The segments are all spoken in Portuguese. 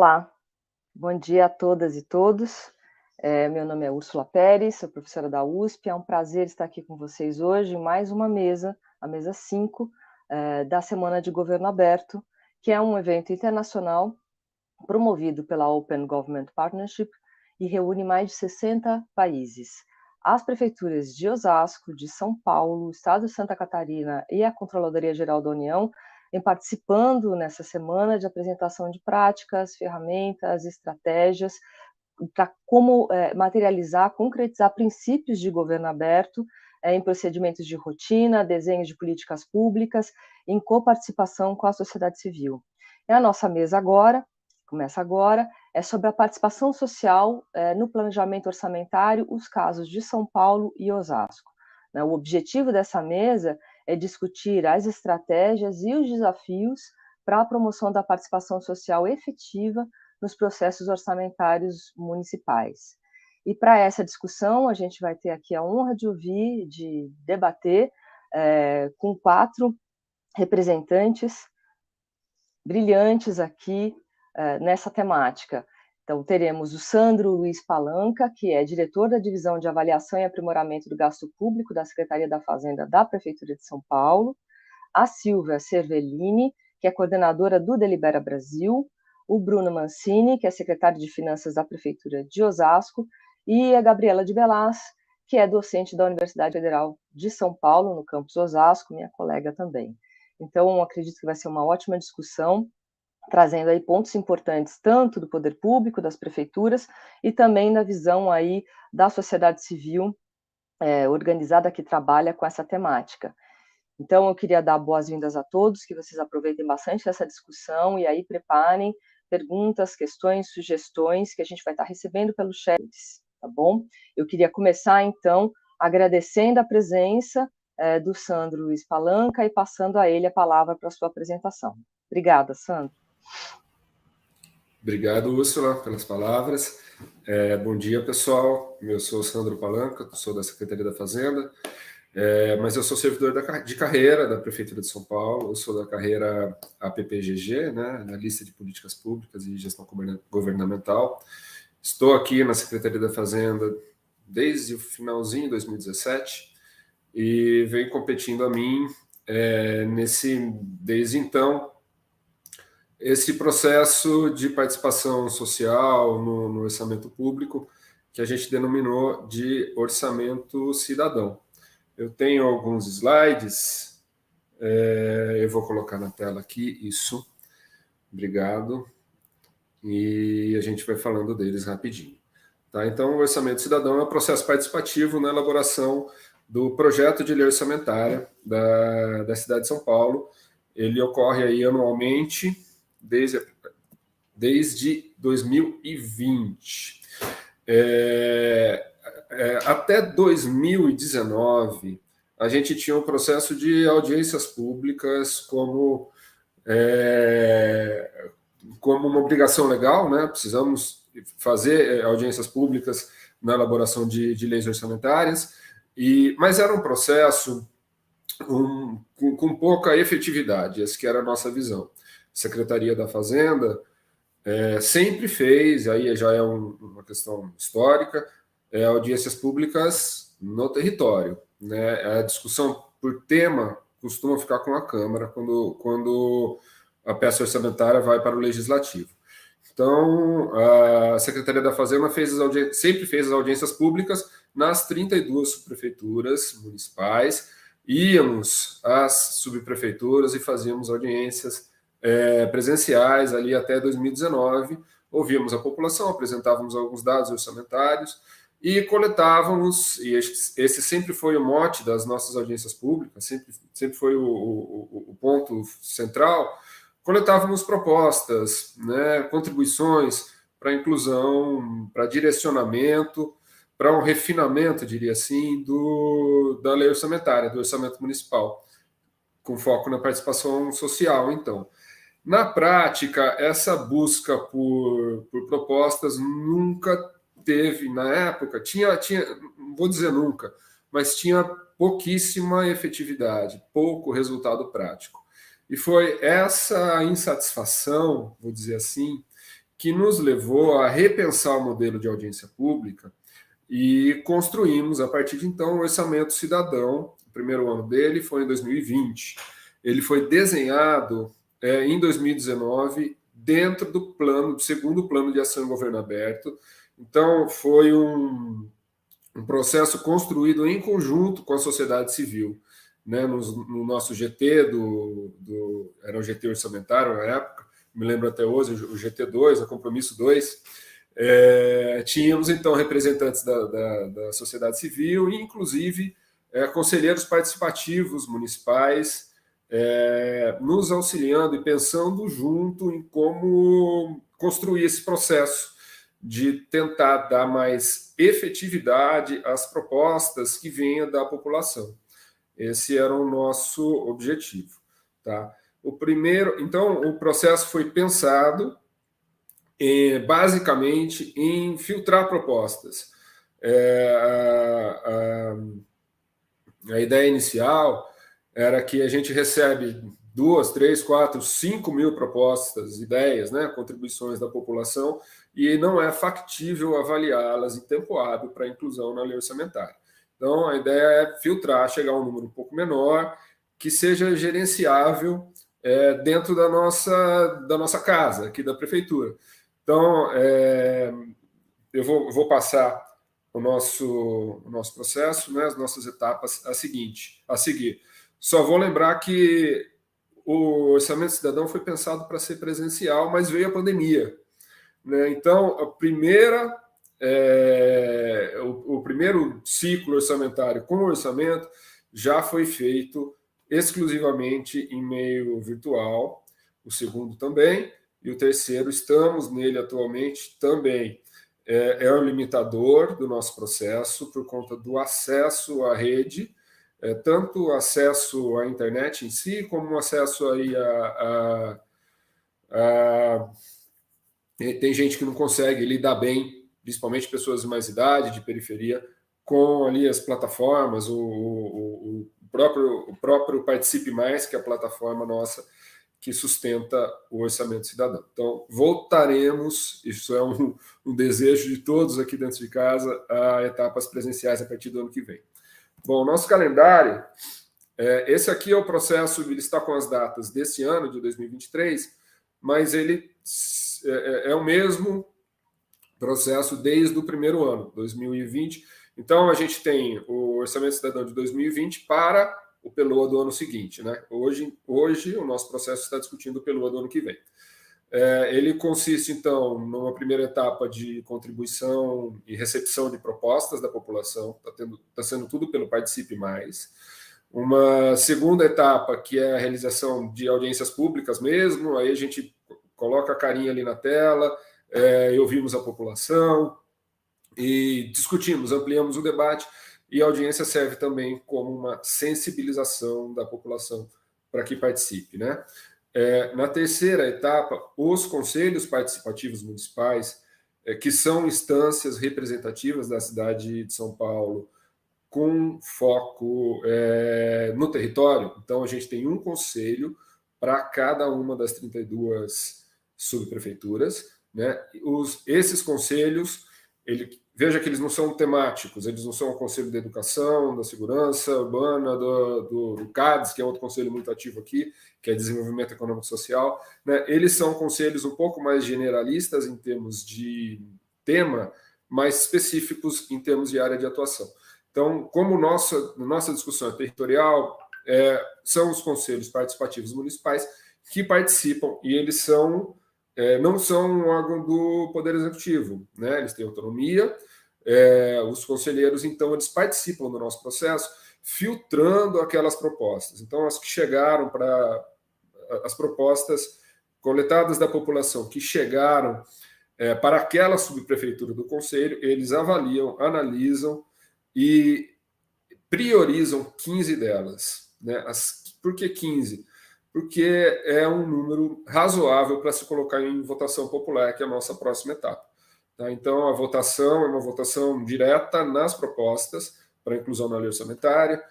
Olá, bom dia a todas e todos. Meu nome é Úrsula Pérez, sou professora da USP. É um prazer estar aqui com vocês hoje em mais uma mesa, a mesa 5, da Semana de Governo Aberto, que é um evento internacional promovido pela Open Government Partnership e reúne mais de 60 países. As prefeituras de Osasco, de São Paulo, Estado de Santa Catarina e a Controladoria Geral da União vem participando nessa semana de apresentação de práticas, ferramentas, estratégias para como materializar, concretizar princípios de governo aberto em procedimentos de rotina, desenho de políticas públicas, em coparticipação com a sociedade civil. E a nossa mesa agora, começa agora, é sobre a participação social no planejamento orçamentário, os casos de São Paulo e Osasco. O objetivo dessa mesa é discutir as estratégias e os desafios para a promoção da participação social efetiva nos processos orçamentários municipais. E para essa discussão, a gente vai ter aqui a honra de ouvir, de debater com 4 representantes brilhantes aqui nessa temática. Então, teremos o Sandro Luiz Palanca, que é diretor da Divisão de Avaliação e Aprimoramento do Gasto Público da Secretaria da Fazenda da Prefeitura de São Paulo, a Silvia Cervellini, que é coordenadora do Delibera Brasil, o Bruno Mancini, que é secretário de Finanças da Prefeitura de Osasco, e a Gabriela de Belas, que é docente da Universidade Federal de São Paulo, no campus Osasco, minha colega também. Então, acredito que vai ser uma ótima discussão, trazendo aí pontos importantes tanto do poder público, das prefeituras, e também da visão aí da sociedade civil organizada que trabalha com essa temática. Então, eu queria dar boas-vindas a todos, que vocês aproveitem bastante essa discussão e aí preparem perguntas, questões, sugestões que a gente vai estar recebendo pelo chat, tá bom? Eu queria começar, então, agradecendo a presença do Sandro Luiz Palanca e passando a ele a palavra para a sua apresentação. Obrigada, Sandro. Obrigado, Úrsula, pelas palavras. Bom dia, pessoal. Eu sou o Sandro Palanca, sou da Secretaria da Fazenda, mas eu sou servidor de carreira da Prefeitura de São Paulo. Eu sou da carreira APPGG, né, na lista de políticas públicas e gestão governamental. Estou aqui na Secretaria da Fazenda desde o finalzinho de 2017 e venho competindo a mim desde então, esse processo de participação social no orçamento público, que a gente denominou de orçamento cidadão. Eu tenho alguns slides, eu vou colocar na tela aqui, isso, obrigado, e a gente vai falando deles rapidinho. Tá? Então, o orçamento cidadão é um processo participativo na elaboração do projeto de lei orçamentária da cidade de São Paulo. Ele ocorre aí anualmente, desde 2020. Até 2019, a gente tinha um processo de audiências públicas como uma obrigação legal, né? Precisamos fazer audiências públicas na elaboração de leis orçamentárias, mas era um processo com pouca efetividade, essa que era a nossa visão. Secretaria da Fazenda sempre fez, aí já é uma questão histórica, audiências públicas no território, né? A discussão por tema costuma ficar com a Câmara quando a peça orçamentária vai para o Legislativo. Então, a Secretaria da Fazenda sempre fez as audiências públicas nas 32 subprefeituras municipais, íamos às subprefeituras e fazíamos audiências presenciais ali até 2019, ouvíamos a população, apresentávamos alguns dados orçamentários e coletávamos, e esse sempre foi o mote das nossas audiências públicas, sempre foi o ponto central, coletávamos propostas, né, contribuições para inclusão, para direcionamento, para um refinamento, diria assim, da lei orçamentária, do orçamento municipal, com foco na participação social, então. Na prática, essa busca por propostas nunca teve, na época, não vou dizer nunca, mas tinha pouquíssima efetividade, pouco resultado prático. E foi essa insatisfação, vou dizer assim, que nos levou a repensar o modelo de audiência pública e construímos, a partir de então, o Orçamento Cidadão. O primeiro ano dele foi em 2020. Ele foi desenhado em 2019, dentro do segundo plano de ação e governo aberto. Então, foi um processo construído em conjunto com a sociedade civil, né? No nosso GT, era o GT orçamentário na época, me lembro até hoje, o GT2, o Compromisso 2, tínhamos, então, representantes da sociedade civil e, inclusive, conselheiros participativos municipais, nos auxiliando e pensando junto em como construir esse processo de tentar dar mais efetividade às propostas que venham da população. Esse era o nosso objetivo. Tá? Então, o processo foi pensado basicamente em filtrar propostas. A ideia inicial era que a gente recebe 2, 3, 4, 5 mil propostas, ideias, né, contribuições da população, e não é factível avaliá-las em tempo hábil para inclusão na lei orçamentária. Então, a ideia é filtrar, chegar a um número um pouco menor, que seja gerenciável dentro da nossa casa, aqui da prefeitura. Então, eu vou passar o nosso processo, né, as nossas etapas a seguir. Só vou lembrar que o Orçamento Cidadão foi pensado para ser presencial, mas veio a pandemia, né? Então, o primeiro ciclo orçamentário com orçamento já foi feito exclusivamente em meio virtual, o segundo também, e o terceiro, estamos nele atualmente também. É um limitador do nosso processo por conta do acesso à rede, tanto o acesso à internet em si, como o acesso aí tem gente que não consegue lidar bem, principalmente pessoas de mais idade, de periferia, com ali as plataformas, o próprio Participe Mais, que é a plataforma nossa que sustenta o Orçamento Cidadão. Então, voltaremos, isso é um desejo de todos aqui dentro de casa, a etapas presenciais a partir do ano que vem. Bom, nosso calendário, esse aqui é o processo, ele está com as datas desse ano, de 2023, mas ele é o mesmo processo desde o primeiro ano, 2020. Então, a gente tem o Orçamento Cidadão de 2020 para o PELOA do ano seguinte, né? Hoje o nosso processo está discutindo o PELOA do ano que vem. Ele consiste, então, numa primeira etapa de contribuição e recepção de propostas da população, está sendo tudo pelo Participe Mais. Uma segunda etapa, que é a realização de audiências públicas mesmo, aí a gente coloca a carinha ali na tela, e ouvimos a população, e discutimos, ampliamos o debate, e a audiência serve também como uma sensibilização da população para que participe, né? Na terceira etapa, os conselhos participativos municipais, que são instâncias representativas da cidade de São Paulo, com foco no território. Então, a gente tem um conselho para cada uma das 32 subprefeituras, né? Esses conselhos, veja que eles não são temáticos, eles não são o Conselho da Educação, da Segurança Urbana, do CADES, que é outro conselho muito ativo aqui, que é Desenvolvimento Econômico e Social, né? Eles são conselhos um pouco mais generalistas em termos de tema, mais específicos em termos de área de atuação. Então, como nossa discussão é territorial, são os conselhos participativos municipais que participam, e eles não são um órgão do Poder Executivo, né? Eles têm autonomia, os conselheiros, então, eles participam do nosso processo, filtrando aquelas propostas. Então, as propostas coletadas da população que chegaram para aquela subprefeitura do conselho, eles avaliam, analisam e priorizam 15 delas, né? Por que 15? Porque é um número razoável para se colocar em votação popular, que é a nossa próxima etapa. Tá? Então, a votação é uma votação direta nas propostas para inclusão na lei orçamentária,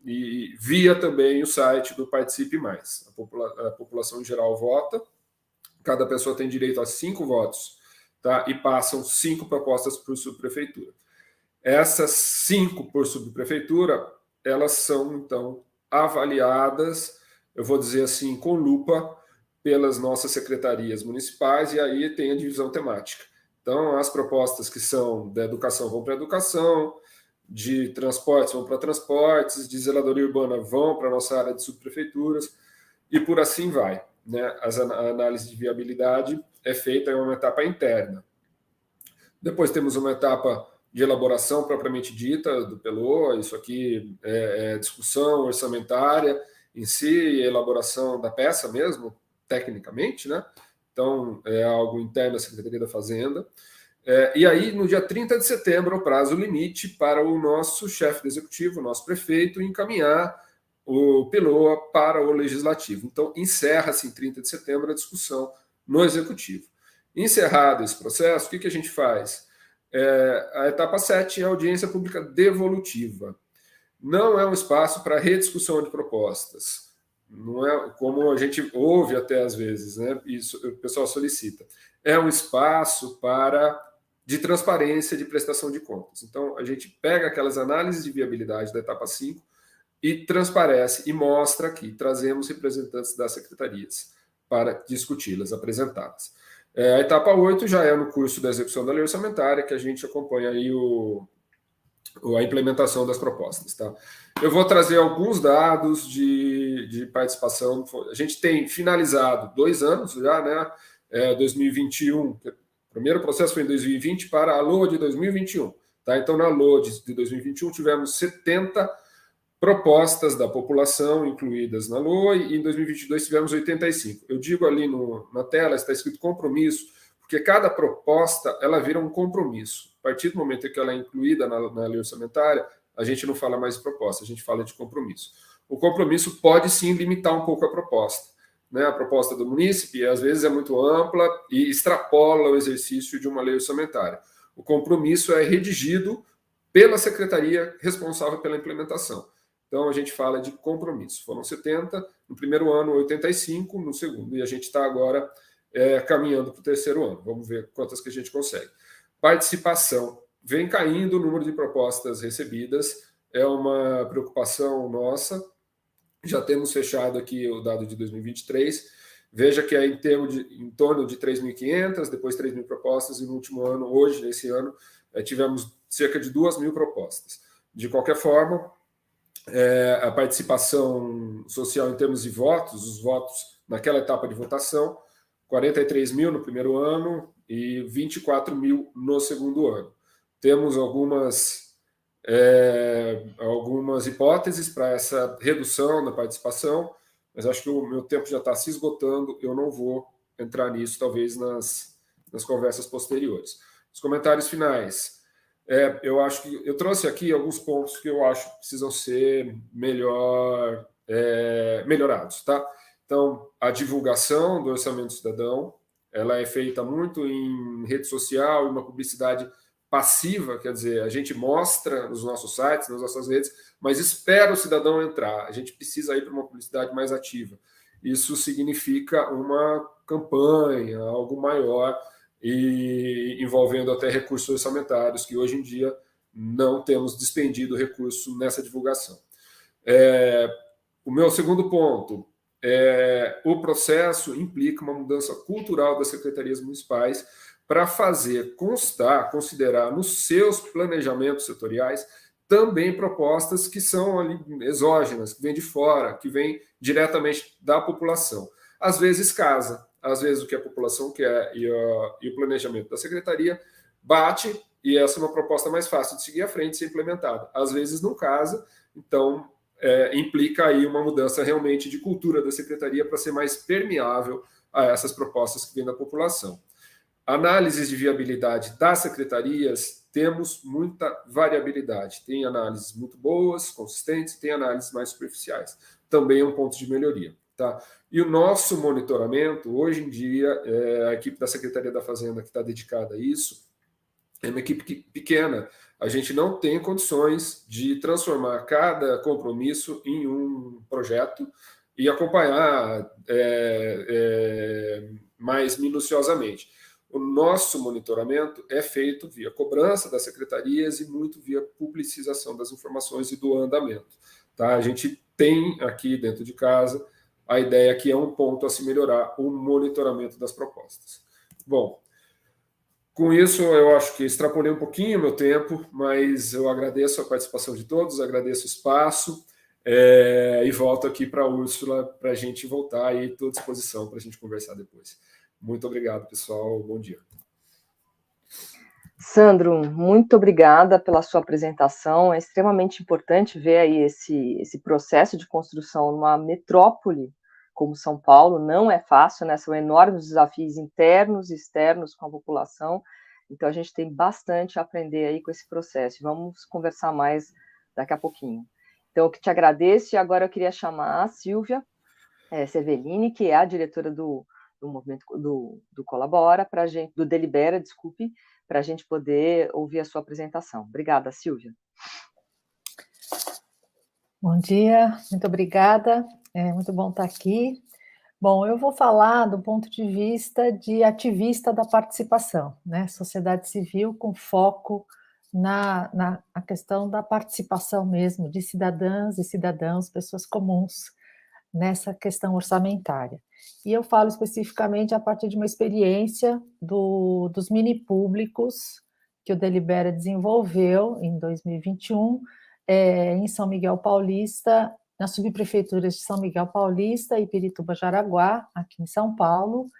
e via também o site do Participe Mais. A população em geral vota cada pessoa tem direito a 5 votos, tá? E passam 5 propostas por subprefeitura. Essas 5 por subprefeitura, elas são, então, avaliadas, eu vou dizer assim, com lupa, pelas nossas secretarias municipais, e aí tem a divisão temática. Então, as propostas que são da educação vão para a educação, de transportes vão para transportes, de zeladoria urbana vão para a nossa área de subprefeituras, e por assim vai, né? A análise de viabilidade é feita em uma etapa interna. Depois temos uma etapa de elaboração propriamente dita do PELOA, isso aqui é discussão orçamentária em si, elaboração da peça mesmo, tecnicamente, né? Então, é algo interno da Secretaria da Fazenda. E aí, no dia 30 de setembro, o prazo limite para o nosso chefe do executivo, o nosso prefeito, encaminhar o PELOA para o legislativo. Então, encerra-se em 30 de setembro a discussão no executivo. Encerrado esse processo, o que a gente faz? A etapa 7 é a audiência pública devolutiva. Não é um espaço para rediscussão de propostas. Não é como a gente ouve até às vezes, né? Isso o pessoal solicita. É um espaço de transparência de prestação de contas. Então, a gente pega aquelas análises de viabilidade da etapa 5 e transparece e mostra que trazemos representantes das secretarias para discuti-las, apresentá-las. A etapa 8 já é no curso da execução da lei orçamentária, que a gente acompanha aí a implementação das propostas. Tá? Eu vou trazer alguns dados de participação. A gente tem finalizado 2 anos já, né? 2021, o primeiro processo foi em 2020 para a LOA de 2021. Tá? Então, na LOA de 2021, tivemos 70 propostas da população incluídas na LOA, e em 2022 tivemos 85. Eu digo ali na tela, está escrito compromisso, porque cada proposta ela vira um compromisso. A partir do momento em que ela é incluída na lei orçamentária, a gente não fala mais de proposta, a gente fala de compromisso. O compromisso pode sim limitar um pouco a proposta. Né? A proposta do munícipe, às vezes, é muito ampla e extrapola o exercício de uma lei orçamentária. O compromisso é redigido pela secretaria responsável pela implementação. Então, a gente fala de compromisso. Foram 70, no primeiro ano, 85, no segundo. E a gente está agora caminhando para o terceiro ano. Vamos ver quantas que a gente consegue. Participação. Vem caindo o número de propostas recebidas. É uma preocupação nossa. Já temos fechado aqui o dado de 2023. Veja que é em torno de 3.500, depois 3.000 propostas, e no último ano, hoje, nesse ano, tivemos cerca de 2.000 propostas. De qualquer forma, a participação social em termos de votos, os votos naquela etapa de votação, 43.000 no primeiro ano e 24.000 no segundo ano. Temos algumas hipóteses para essa redução da participação, mas acho que o meu tempo já está se esgotando, eu não vou entrar nisso, talvez nas conversas posteriores. Os comentários finais. Eu acho que eu trouxe aqui alguns pontos que eu acho que precisam ser melhorados, tá? Então, a divulgação do orçamento cidadão, ela é feita muito em rede social, uma publicidade passiva, quer dizer, a gente mostra nos nossos sites, nas nossas redes, mas espera o cidadão entrar. A gente precisa ir para uma publicidade mais ativa. Isso significa uma campanha, algo maior, e envolvendo até recursos orçamentários, que hoje em dia não temos despendido recurso nessa divulgação. O meu segundo ponto o processo implica uma mudança cultural das secretarias municipais para fazer considerar nos seus planejamentos setoriais também propostas que são ali exógenas, que vêm de fora, que vêm diretamente da população. Às vezes casa, às vezes o que a população quer e o planejamento da secretaria bate, e essa é uma proposta mais fácil de seguir à frente e ser implementada. Às vezes não casa, então implica aí uma mudança realmente de cultura da secretaria para ser mais permeável a essas propostas que vêm da população. Análises de viabilidade das secretarias, temos muita variabilidade. Tem análises muito boas, consistentes, tem análises mais superficiais. Também é um ponto de melhoria. Tá? E o nosso monitoramento, hoje em dia, a equipe da Secretaria da Fazenda que está dedicada a isso, é uma equipe pequena. A gente não tem condições de transformar cada compromisso em um projeto. e acompanhar mais minuciosamente. O nosso monitoramento é feito via cobrança das secretarias e muito via publicização das informações e do andamento. Tá? A gente tem aqui dentro de casa a ideia que é um ponto a se melhorar o monitoramento das propostas. Bom, com isso eu acho que extrapolei um pouquinho o meu tempo, mas eu agradeço a participação de todos, agradeço o espaço e volto aqui para a Úrsula para a gente voltar e estou à disposição para a gente conversar depois. Muito obrigado, pessoal. Bom dia. Sandro, muito obrigada pela sua apresentação. É extremamente importante ver aí esse processo de construção numa metrópole como São Paulo. Não é fácil, né? São enormes desafios internos e externos com a população. Então, a gente tem bastante a aprender aí com esse processo. Vamos conversar mais daqui a pouquinho. Então, eu te agradeço e agora eu queria chamar a Silvia Cervellini, que é a diretora do movimento do Colabora, para gente, do Delibera, desculpe, para a gente poder ouvir a sua apresentação. Obrigada, Silvia. Bom dia, muito obrigada, é muito bom estar aqui. Bom, eu vou falar do ponto de vista de ativista da participação, né? Sociedade civil com foco na questão da participação mesmo de cidadãs e cidadãos, pessoas comuns, nessa questão orçamentária. E eu falo especificamente a partir de uma experiência dos mini públicos que o Delibera desenvolveu em 2021, em São Miguel Paulista, nas subprefeituras de São Miguel Paulista e Pirituba Jaraguá, aqui em São Paulo,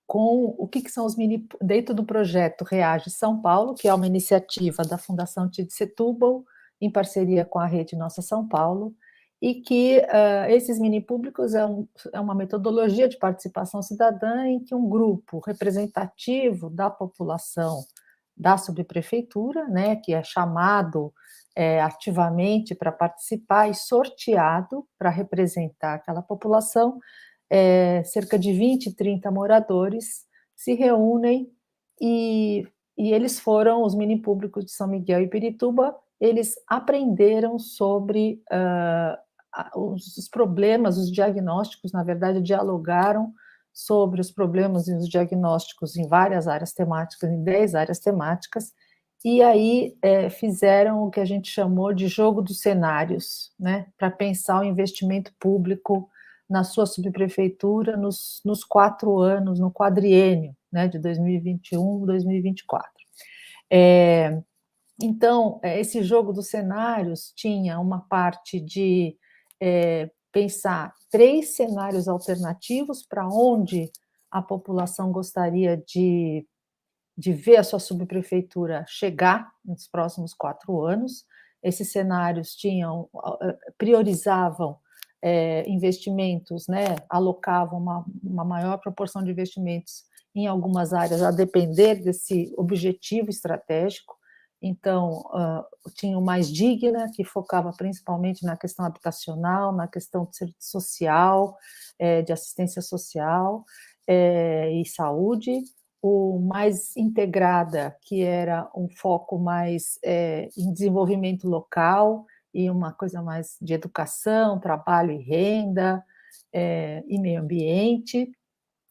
com o que são os mini, dentro do projeto Reage São Paulo, que é uma iniciativa da Fundação Tid Setúbal, em parceria com a Rede Nossa São Paulo, e que esses mini públicos é uma metodologia de participação cidadã em que um grupo representativo da população da subprefeitura, né, que é chamado ativamente para participar e sorteado para representar aquela população, cerca de 20, 30 moradores se reúnem e eles foram, os mini públicos de São Miguel e Pirituba, eles aprenderam sobre os problemas, os diagnósticos, na verdade, dialogaram sobre os problemas e os diagnósticos em várias áreas temáticas, em 10 áreas temáticas, e aí fizeram o que a gente chamou de jogo dos cenários, né, para pensar o investimento público na sua subprefeitura nos 4 anos, no quadriênio, né, de 2021 a 2024. Então, esse jogo dos cenários tinha uma parte de pensar 3 cenários alternativos para onde a população gostaria de ver a sua subprefeitura chegar nos próximos 4 anos. Esses cenários priorizavam investimentos, né, alocavam uma maior proporção de investimentos em algumas áreas a depender desse objetivo estratégico. Então, tinha o Mais Digna, que focava principalmente na questão habitacional, na questão de serviço social, de assistência social e saúde. O Mais Integrada, que era um foco mais em desenvolvimento local e uma coisa mais de educação, trabalho e renda e meio ambiente.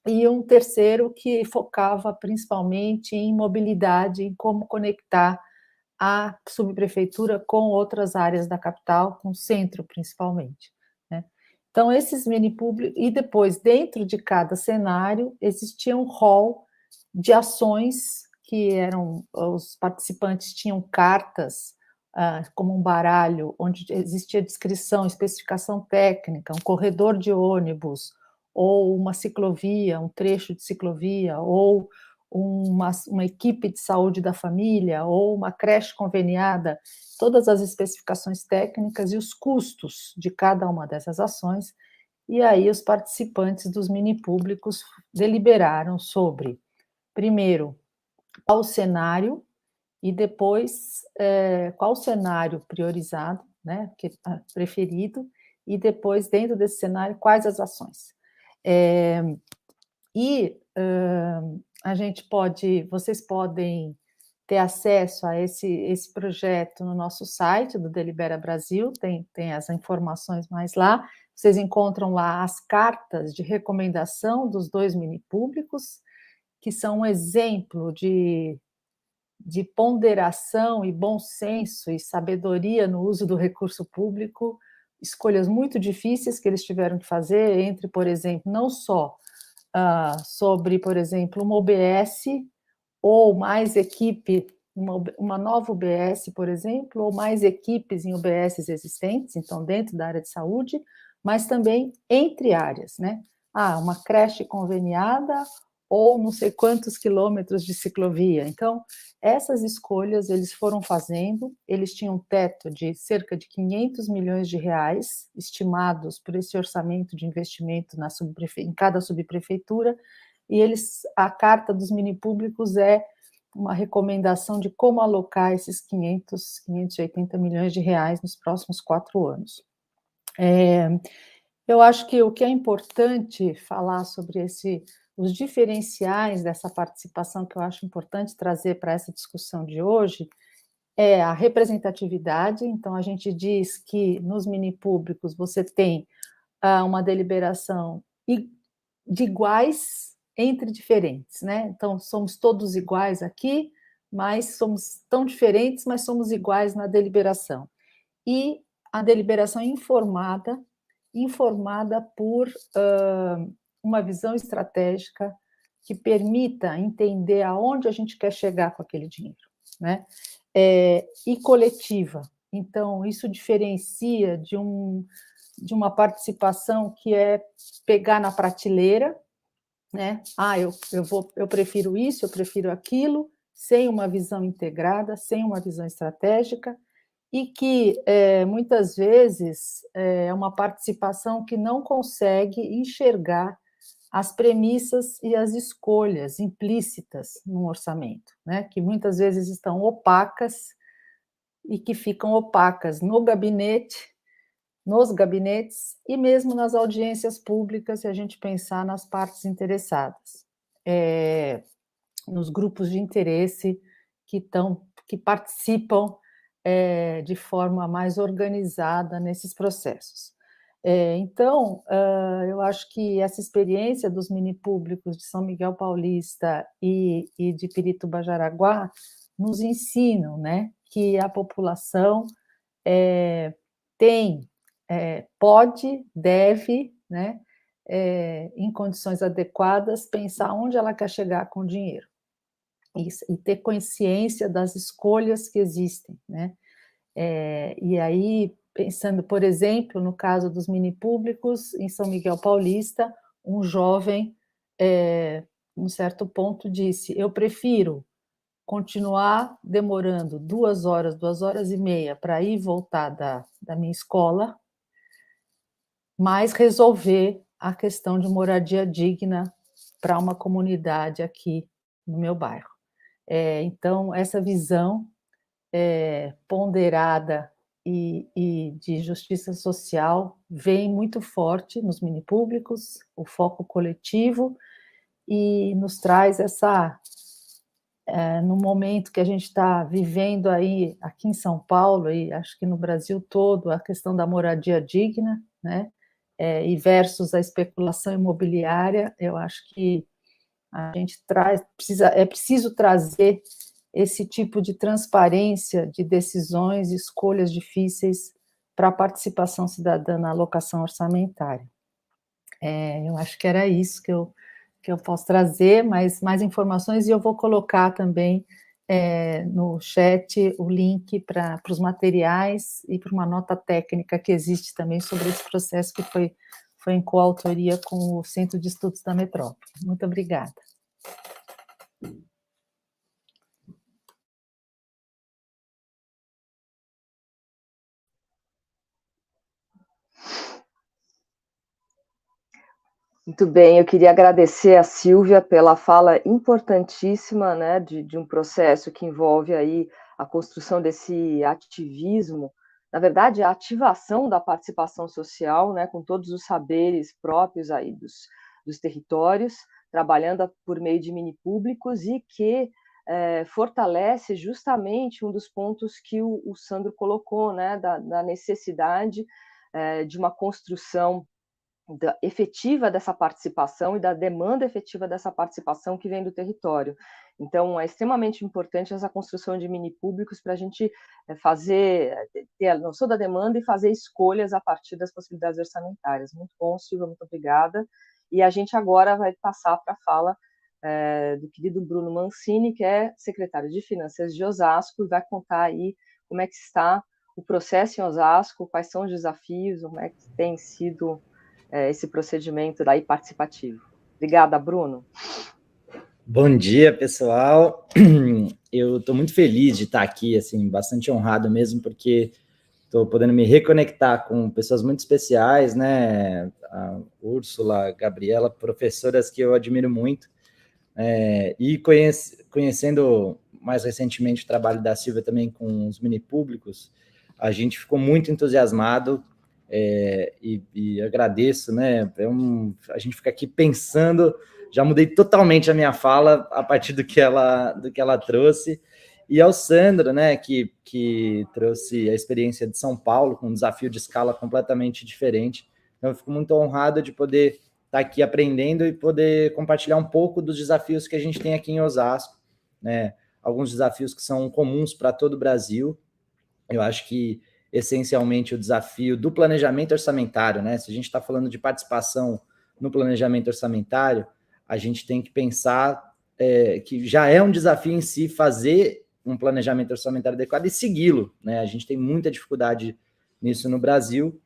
E um terceiro que focava principalmente em mobilidade, em como conectar a subprefeitura com outras áreas da capital, com o centro principalmente, né? Então, esses mini públicos, e depois, dentro de cada cenário, existia um rol de ações que os participantes tinham cartas, como um baralho, onde existia descrição, especificação técnica, um corredor de ônibus, ou uma ciclovia, um trecho de ciclovia, ou uma equipe de saúde da família, ou uma creche conveniada, todas as especificações técnicas e os custos de cada uma dessas ações, e aí os participantes dos mini públicos deliberaram sobre, primeiro, qual o cenário, e depois qual o cenário priorizado, né, preferido, e depois, dentro desse cenário, quais as ações. A gente vocês podem ter acesso a esse projeto no nosso site do Delibera Brasil, tem as informações mais lá. Vocês encontram lá as cartas de recomendação dos 2 minipúblicos, que são um exemplo de ponderação e bom senso e sabedoria no uso do recurso público, escolhas muito difíceis que eles tiveram que fazer entre, por exemplo, não só sobre, por exemplo, uma OBS ou mais equipe, uma nova UBS, por exemplo, ou mais equipes em UBSs existentes, então dentro da área de saúde, mas também entre áreas, né? Uma creche conveniada ou não sei quantos quilômetros de ciclovia. Então, essas escolhas eles foram fazendo, eles tinham um teto de cerca de 500 milhões de reais, estimados por esse orçamento de investimento em cada subprefeitura, e a carta dos minipúblicos é uma recomendação de como alocar esses 580 milhões de reais nos próximos 4 anos. Eu acho que o que é importante falar sobre os diferenciais dessa participação, que eu acho importante trazer para essa discussão de hoje, é a representatividade. Então, a gente diz que nos minipúblicos você tem uma deliberação de iguais entre diferentes, né? Então, somos todos iguais aqui, mas somos tão diferentes, mas somos iguais na deliberação. E a deliberação informada por uma visão estratégica que permita entender aonde a gente quer chegar com aquele dinheiro, né? E coletiva. Então, isso diferencia de uma participação que é pegar na prateleira, né? Eu prefiro isso, eu prefiro aquilo, sem uma visão integrada, sem uma visão estratégica, e que muitas vezes é uma participação que não consegue enxergar as premissas e as escolhas implícitas no orçamento, né? Que muitas vezes estão opacas e que ficam opacas nos gabinetes e mesmo nas audiências públicas, se a gente pensar nas partes interessadas, nos grupos de interesse que participam de forma mais organizada nesses processos. Então, eu acho que essa experiência dos minipúblicos de São Miguel Paulista e de Pirituba Jaraguá nos ensinam, né, que a população pode, deve, né, em condições adequadas, pensar onde ela quer chegar com o dinheiro e ter consciência das escolhas que existem, né? E aí, pensando, por exemplo, no caso dos minipúblicos, em São Miguel Paulista, um jovem, num certo ponto, disse: eu prefiro continuar demorando 2 horas, 2 horas e meia para ir e voltar da minha escola, mas resolver a questão de moradia digna para uma comunidade aqui no meu bairro. Então, essa visão ponderada e de justiça social vem muito forte nos minipúblicos, o foco coletivo, e nos traz no momento que a gente está vivendo aí aqui em São Paulo e acho que no Brasil todo, a questão da moradia digna, né? E versus a especulação imobiliária, eu acho que a gente é preciso trazer esse tipo de transparência de decisões e escolhas difíceis para a participação cidadã na alocação orçamentária. Eu acho que era isso que eu posso trazer, mais informações, e eu vou colocar também no chat o link para os materiais e para uma nota técnica que existe também sobre esse processo que foi em coautoria com o Centro de Estudos da Metrópole. Muito obrigada. Muito bem, eu queria agradecer a Silvia pela fala importantíssima, né, de um processo que envolve aí a construção desse ativismo, na verdade, a ativação da participação social, né, com todos os saberes próprios aí dos territórios, trabalhando por meio de minipúblicos e que fortalece justamente um dos pontos que o Sandro colocou, né, da necessidade de uma construção efetiva dessa participação e da demanda efetiva dessa participação que vem do território. Então, é extremamente importante essa construção de mini-públicos para a gente ter a noção da demanda e fazer escolhas a partir das possibilidades orçamentárias. Muito bom, Silvia, muito obrigada. E a gente agora vai passar para a fala do querido Bruno Mancini, que é secretário de Finanças de Osasco, e vai contar aí como é que está o processo em Osasco, quais são os desafios, como é que tem sido esse procedimento daí participativo. Obrigada, Bruno. Bom dia, pessoal. Eu estou muito feliz de estar aqui, assim, bastante honrado mesmo, porque estou podendo me reconectar com pessoas muito especiais, né? A Úrsula, a Gabriela, professoras que eu admiro muito, e conhecendo mais recentemente o trabalho da Silvia também com os mini públicos, a gente ficou muito entusiasmado. E agradeço, né? A gente fica aqui pensando, já mudei totalmente a minha fala a partir do que ela trouxe, e ao Sandro, né, que trouxe a experiência de São Paulo com um desafio de escala completamente diferente. Então, eu fico muito honrado de poder estar aqui aprendendo e poder compartilhar um pouco dos desafios que a gente tem aqui em Osasco, né? Alguns desafios que são comuns para todo o Brasil. Eu acho que essencialmente o desafio do planejamento orçamentário, né? Se a gente está falando de participação no planejamento orçamentário, a gente tem que pensar que já é um desafio em si fazer um planejamento orçamentário adequado e segui-lo, né? A gente tem muita dificuldade nisso no Brasil,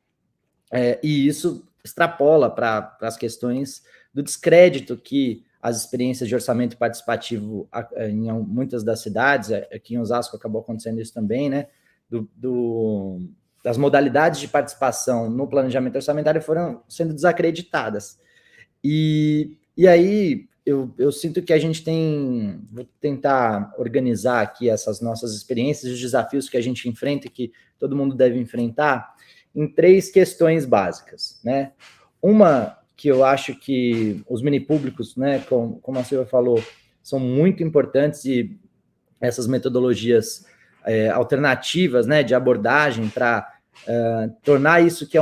e isso extrapola para as questões do descrédito que as experiências de orçamento participativo em muitas das cidades, aqui em Osasco acabou acontecendo isso também, né? Das modalidades de participação no planejamento orçamentário foram sendo desacreditadas. E aí eu sinto que a gente vou tentar organizar aqui essas nossas experiências e os desafios que a gente enfrenta e que todo mundo deve enfrentar em 3 questões básicas, né? Uma que eu acho que os mini públicos, né, como a Silvia falou, são muito importantes, e essas metodologias alternativas, né, de abordagem para tornar isso que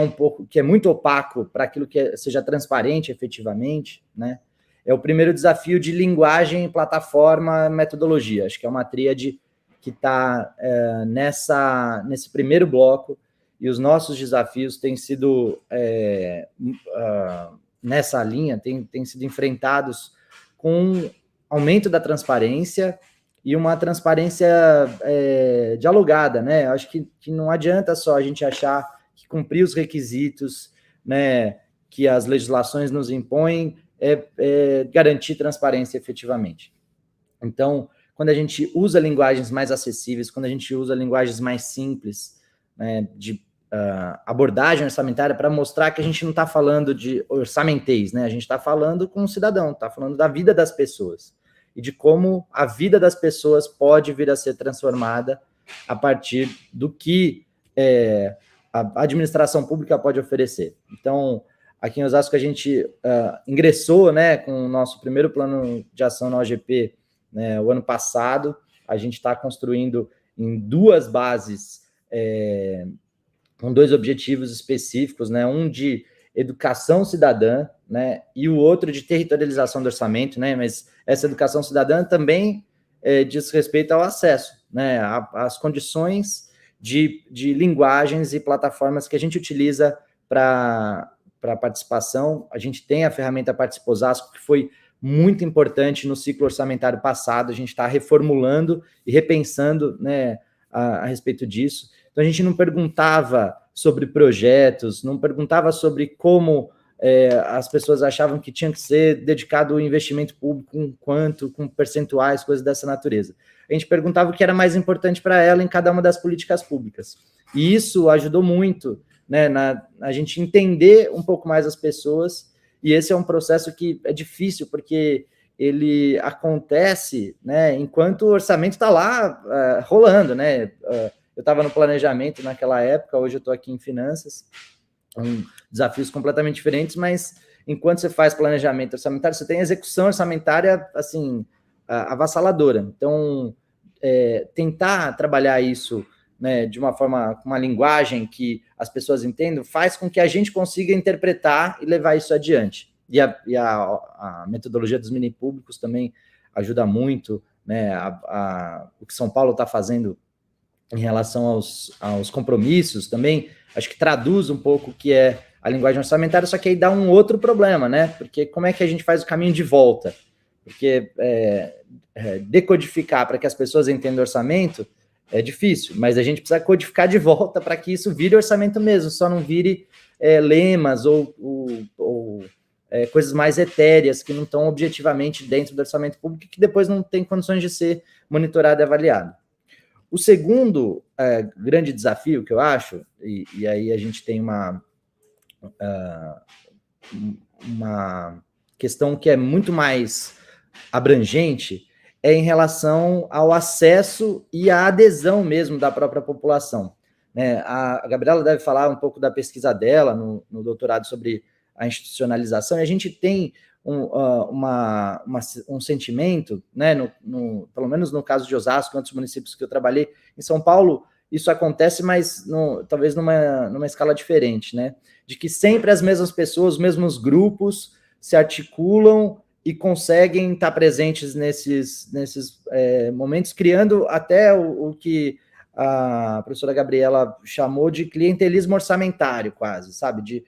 é muito opaco para aquilo que seja transparente efetivamente, né? É o primeiro desafio de linguagem, plataforma, metodologia. Acho que é uma tríade que está nesse primeiro bloco, e os nossos desafios têm sido nessa linha, têm sido enfrentados com aumento da transparência e uma transparência dialogada, né? Acho que não adianta só a gente achar que cumprir os requisitos, né, que as legislações nos impõem garantir transparência efetivamente. Então, quando a gente usa linguagens mais acessíveis, quando a gente usa linguagens mais simples, né, de abordagem orçamentária, para mostrar que a gente não está falando de orçamentês, né? A gente está falando com o cidadão, está falando da vida das pessoas e de como a vida das pessoas pode vir a ser transformada a partir do que a administração pública pode oferecer. Então, aqui em Osasco, a gente ingressou, né, com o nosso primeiro plano de ação na OGP, né, o ano passado. A gente está construindo em 2 bases, com 2 objetivos específicos, né, um de educação cidadã, né, e o outro de territorialização do orçamento, né, mas essa educação cidadã também diz respeito ao acesso, né, às condições de linguagens e plataformas que a gente utiliza para participação. A gente tem a ferramenta Participa Osasco, que foi muito importante no ciclo orçamentário passado. A gente está reformulando e repensando, né, a respeito disso. Então, a gente não perguntava sobre projetos, não perguntava sobre como as pessoas achavam que tinha que ser dedicado o investimento público, com percentuais, coisas dessa natureza. A gente perguntava o que era mais importante para ela em cada uma das políticas públicas. E isso ajudou muito, né, a gente entender um pouco mais as pessoas, e esse é um processo que é difícil, porque ele acontece, né, enquanto o orçamento está lá rolando, né? Eu estava no planejamento naquela época, hoje eu estou aqui em finanças, desafios completamente diferentes, mas enquanto você faz planejamento orçamentário, você tem execução orçamentária, assim, avassaladora. Então, tentar trabalhar isso, né, de uma forma, com uma linguagem que as pessoas entendam, faz com que a gente consiga interpretar e levar isso adiante. E a metodologia dos mini públicos também ajuda muito, né, o que São Paulo está fazendo em relação aos compromissos também, acho que traduz um pouco o que é a linguagem orçamentária, só que aí dá um outro problema, né? Porque como é que a gente faz o caminho de volta? Porque decodificar para que as pessoas entendam orçamento é difícil, mas a gente precisa codificar de volta para que isso vire orçamento mesmo, só não vire lemas ou coisas mais etéreas que não estão objetivamente dentro do orçamento público e que depois não tem condições de ser monitorado e avaliado. O segundo grande desafio que eu acho, e aí a gente tem uma questão que é muito mais abrangente, é em relação ao acesso e à adesão mesmo da própria população. Né? A Gabriela deve falar um pouco da pesquisa dela no doutorado sobre a institucionalização, e a gente tem um sentimento, né, pelo menos no caso de Osasco, outros municípios que eu trabalhei, em São Paulo, isso acontece, mas talvez numa escala diferente, né? De que sempre as mesmas pessoas, os mesmos grupos se articulam e conseguem estar presentes nesses momentos, criando até o que a professora Gabriela chamou de clientelismo orçamentário, quase, sabe?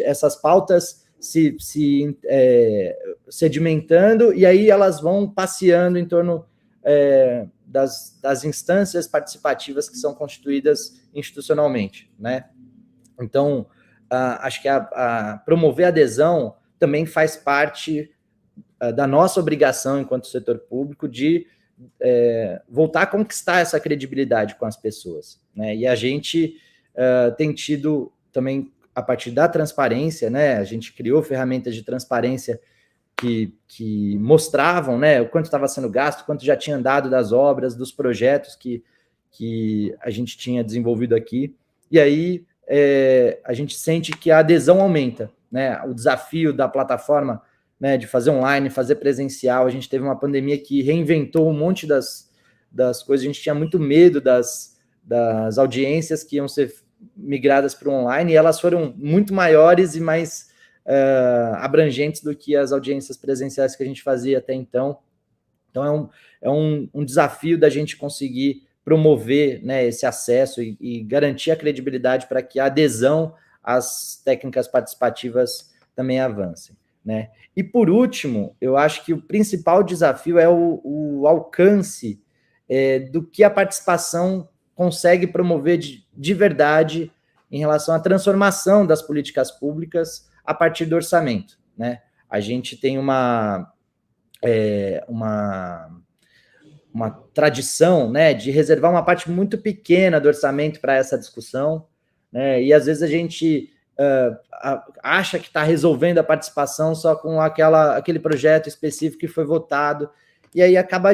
Essas pautas se sedimentando, e aí elas vão passeando em torno das instâncias participativas que são constituídas institucionalmente, né? Então, acho que promover a adesão também faz parte da nossa obrigação enquanto setor público de voltar a conquistar essa credibilidade com as pessoas, né? E a gente tem tido também, a partir da transparência, né? A gente criou ferramentas de transparência que mostravam, né, o quanto estava sendo gasto, quanto já tinha andado das obras, dos projetos que a gente tinha desenvolvido aqui. E aí a gente sente que a adesão aumenta, né? O desafio da plataforma, né, de fazer online, fazer presencial. A gente teve uma pandemia que reinventou um monte das coisas. A gente tinha muito medo das audiências que iam ser migradas para o online, e elas foram muito maiores e mais abrangentes do que as audiências presenciais que a gente fazia até então. Então, é um desafio da gente conseguir promover, né, esse acesso e garantir a credibilidade para que a adesão às técnicas participativas também avancem, né? E, por último, eu acho que o principal desafio é o alcance do que a participação consegue promover de verdade em relação à transformação das políticas públicas a partir do orçamento, né? A gente tem uma tradição, né, de reservar uma parte muito pequena do orçamento para essa discussão, né? E às vezes a gente acha que está resolvendo a participação só com aquele projeto específico que foi votado, e aí acaba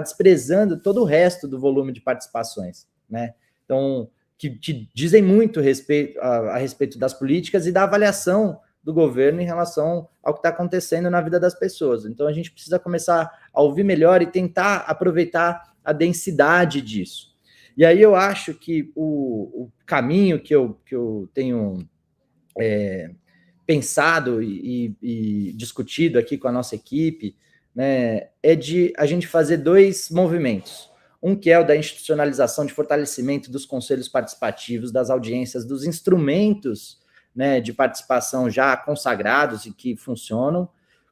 desprezando todo o resto do volume de participações, né? Então, que dizem muito a respeito das políticas e da avaliação do governo em relação ao que está acontecendo na vida das pessoas. Então, a gente precisa começar a ouvir melhor e tentar aproveitar a densidade disso. E aí eu acho que o caminho que eu tenho pensado e discutido aqui com a nossa equipe, né, é de a gente fazer 2 movimentos. Um que é o da institucionalização, de fortalecimento dos conselhos participativos, das audiências, dos instrumentos, né, de participação já consagrados e que funcionam,